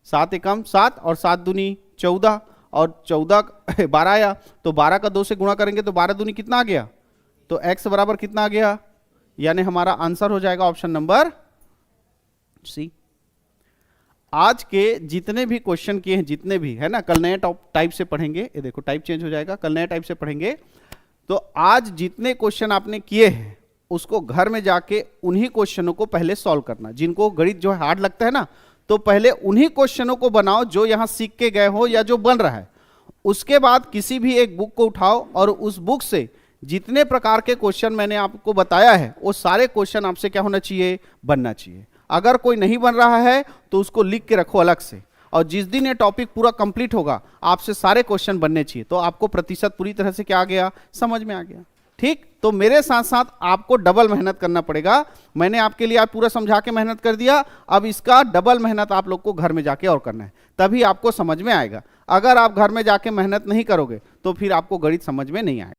7 एकम 7 और 7 दूनी 14 और 14 12 आया, तो 12 का 2 से गुणा करेंगे तो 12 दूनी कितना आ गया, तो x बराबर कितना आ गया, यानी हमारा आंसर हो जाएगा ऑप्शन नंबर सी। आज के जितने भी क्वेश्चन किए हैं, जितने भी है ना, कल नए टाइप से पढ़ेंगे, ये देखो टाइप चेंज हो जाएगा, कल नए टाइप से पढ़ेंगे। तो आज जितने क्वेश्चन आपने किए हैं उसको घर में जाके उन्हीं क्वेश्चनों को पहले सॉल्व करना। जिनको गणित जो है हार्ड लगता है ना, तो पहले उन्हीं क्वेश्चनों को बनाओ जो यहां सीख के गए हो या जो बन रहा है। उसके बाद किसी भी एक बुक को उठाओ और उस बुक से जितने प्रकार के क्वेश्चन मैंने आपको बताया है वो सारे क्वेश्चन आपसे क्या होना चाहिए, बनना चाहिए। अगर कोई नहीं बन रहा है तो उसको लिख के रखो अलग से, और जिस दिन ये टॉपिक पूरा कंप्लीट होगा आपसे सारे क्वेश्चन बनने चाहिए, तो आपको प्रतिशत पूरी तरह से क्या आ गया, समझ में आ गया। ठीक, तो मेरे साथ साथ आपको डबल मेहनत करना पड़ेगा। मैंने आपके लिए आज पूरा समझा के मेहनत कर दिया, अब इसका डबल मेहनत आप लोग को घर में जाके और करना है, तभी आपको समझ में आएगा। अगर आप घर में जाके मेहनत नहीं करोगे तो फिर आपको गणित समझ में नहीं आएगा।